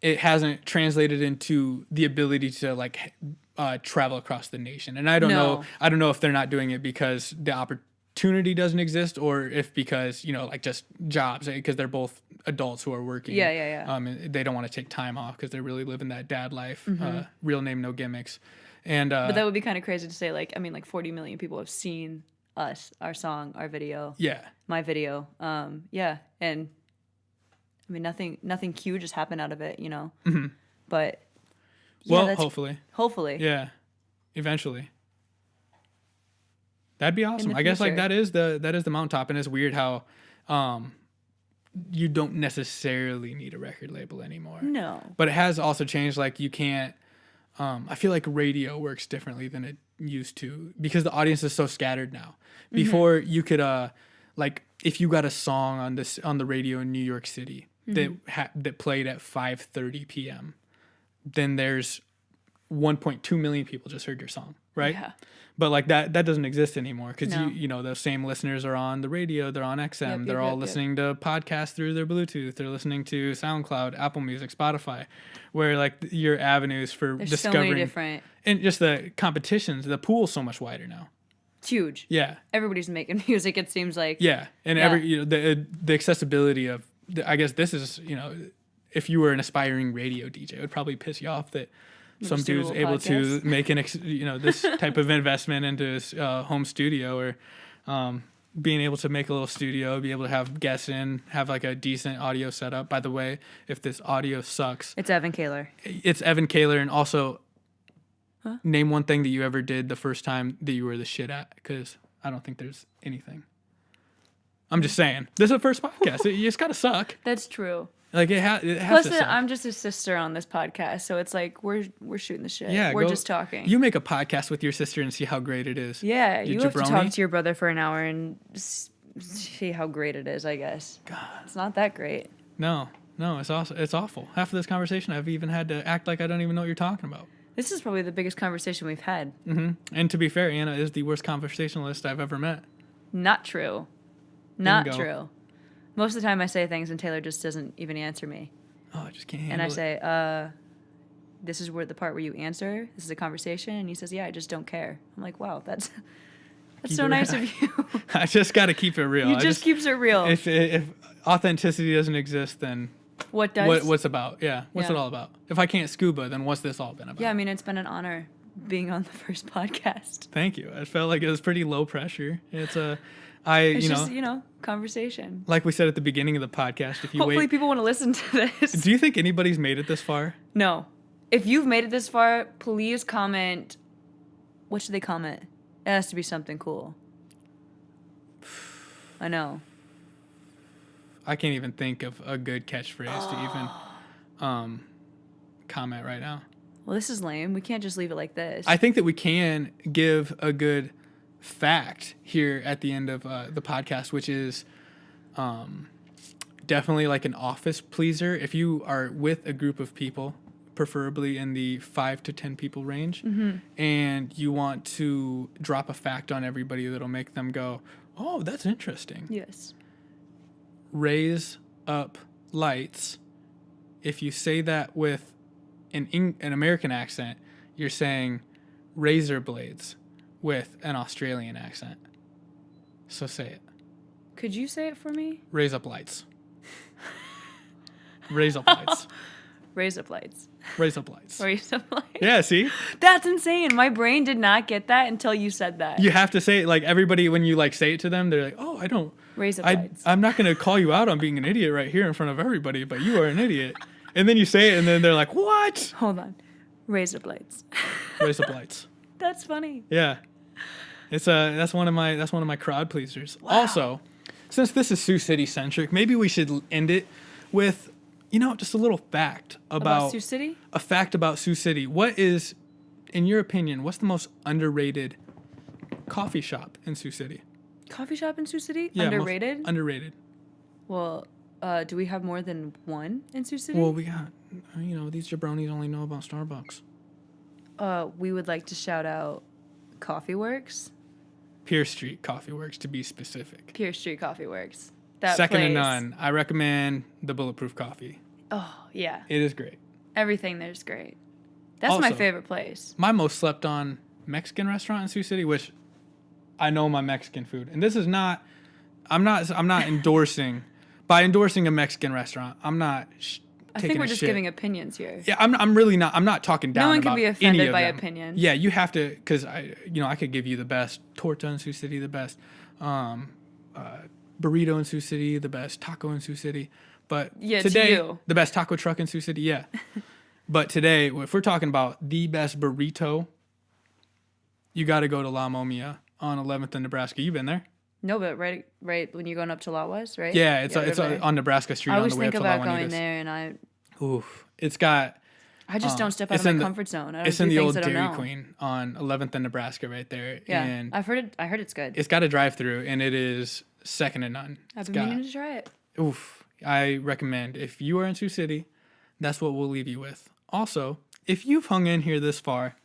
it hasn't translated into the ability to like travel across the nation. And I don't know if they're not doing it because the opportunity doesn't exist or if because, you know, like just jobs, because they're both adults who are working. Yeah. And they don't want to take time off because they're really living that dad life. Real name, no gimmicks. And but that would be kind of crazy to say, like, I mean, like 40 million people have seen us, our song, our video. Yeah. My video. Yeah. And I mean, nothing huge has happened out of it, you know. But yeah, well, hopefully. Yeah. Eventually. That'd be awesome. I guess like that is the mountaintop, and it's weird how you don't necessarily need a record label anymore. No. But it has also changed, like you can't I feel like radio works differently than it used to because the audience is so scattered now. Before you could like if you got a song on the radio in New York City that played at 5:30 p.m., then there's 1.2 million people just heard your song, right? Yeah. But like that doesn't exist anymore because you know those same listeners are on the radio, they're on XM, they're all listening to podcasts through their Bluetooth, they're listening to SoundCloud, Apple Music, Spotify, where like your avenues for discovering so many different, and just the competitions, the pool's so much wider now. It's huge. Yeah, everybody's making music. It seems like and the accessibility of I guess this is, you know, if you were an aspiring radio DJ, it would probably piss you off that some dude's able to make this type of investment into his home studio or being able to make a little studio, be able to have guests in, have like a decent audio setup. By the way, if this audio sucks, it's Evan Kaler. It's Evan Kaler, and also Huh? Name one thing that you ever did the first time that you were the shit at, because I don't think there's anything. I'm just saying. This is the first podcast. It's got to suck. That's true. Like, it has Plus, to suck. I'm just a sister on this podcast, so it's like we're shooting the shit. Yeah, we're just talking. You make a podcast with your sister and see how great it is. Yeah, you have to jabroni. talk to your brother for an hour and see how great it is, I guess. God. It's not that great. No, it's awesome. It's awful. Half of this conversation, I've even had to act like I don't even know what you're talking about. This is probably the biggest conversation we've had. Mm-hmm. And to be fair, Anna is the worst conversationalist I've ever met. Not true. Not Bingo. true. Most of the time I say things and Taylor just doesn't even answer me. Oh, I just can't handle And I it. say, this is where the part where you answer. This is a conversation. And he says, yeah, I just don't care. I'm like, wow, that's Keep so it nice real. of you. I just got to keep it real. You just keeps it real. If authenticity doesn't exist, then What does? what's about? Yeah, what's it all about? If I can't scuba, then what's this all been about? Yeah, I mean, it's been an honor being on the first podcast. Thank you. I felt like it was pretty low pressure. It's It's just, conversation. like we said at the beginning of the podcast, if you Hopefully wait, people want to listen to this. do you think anybody's made it this far? No. If you've made it this far, please comment. What should they comment? It has to be something cool. I know. I can't even think of a good catchphrase to even comment right now. Well, this is lame. We can't just leave it like this. I think that we can give a good fact here at the end of the podcast, which is definitely like an office pleaser. If you are with a group of people, preferably in the 5 to 10 people range, and you want to drop a fact on everybody that'll make them go, oh, that's interesting. Yes. Raise up lights. If you say that with an American accent, you're saying razor blades with an Australian accent. So say it. Could you say it for me? Raise up lights. Raise up lights. Raise up lights. Raise up lights. Raise up lights. Yeah, see? That's insane. My brain did not get that until you said that. You have to say it, like, everybody, when you, like, say it to them, they're like, oh, I don't... Raise up lights. I'm not going to call you out on being an idiot right here in front of everybody, but you are an idiot. And then you say it, and then they're like, what? Hold on. Raise up lights. Raise up lights. That's funny. Yeah. It's that's one of my crowd pleasers. Wow. Also, since this is Sioux City centric, maybe we should end it with, just a little fact about Sioux City? A fact about Sioux City. What is, in your opinion, what's the most underrated coffee shop in Sioux City? Coffee shop in Sioux City? Yeah, underrated? Underrated. Well, do we have more than one in Sioux City? Well, we got, these jabronis only know about Starbucks. We would like to shout out Coffee Works. Pierce Street Coffee Works, to be specific. Pierce Street Coffee Works. That Second to place. none. I recommend the Bulletproof Coffee. Oh, yeah. It is great. Everything there's great. That's my Also, favorite place. My most slept on Mexican restaurant in Sioux City, which I know my Mexican food. And this is not, I'm not endorsing, by endorsing a Mexican restaurant, I'm not I think we're just giving opinions here. Yeah, I'm really not, I'm not talking down No one about can be any offended of by them. opinion. Yeah, you have to, because I could give you the best torta in Sioux City, the best burrito in Sioux City, the best taco in Sioux City. But Yeah, today, to you. the best taco truck in Sioux City, yeah. But today, if we're talking about the best burrito, you got to go to La Momia on 11th and Nebraska. You been there? No, but right when you're going up to Lawas, right? Yeah, it's over on Nebraska Street I on always the way up think to about going Lagunitas. there, and Oof, it's got. I just don't step out it's of in my the- comfort zone. I don't It's do in the things old I don't Dairy know. Queen on 11th and Nebraska right there. Yeah, And I heard it's good. it's got a drive-through, and it is second to none. I've It's been got, meaning to try it. oof, I recommend. If you are in Sioux City, that's what we'll leave you with. Also, if you've hung in here this far,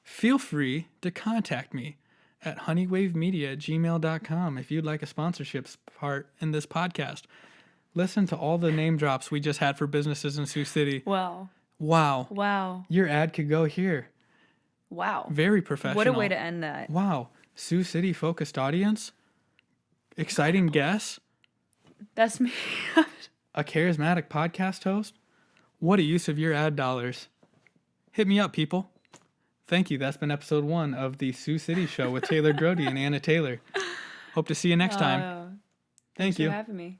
feel free to contact me at honeywavemedia@gmail.com if you'd like a sponsorship part in this podcast. Listen to all the name drops we just had for businesses in Sioux City. Wow. Wow. Your ad could go here. Wow. Very professional. What a way to end that. Wow. Sioux City focused audience. Exciting guests. That's me. A charismatic podcast host. What a use of your ad dollars. Hit me up, people. Thank you. That's been episode 1 of the Sioux City Show with Taylor Grote and Anna Taylor. Hope to see you next time. Thank Thanks you. for having me.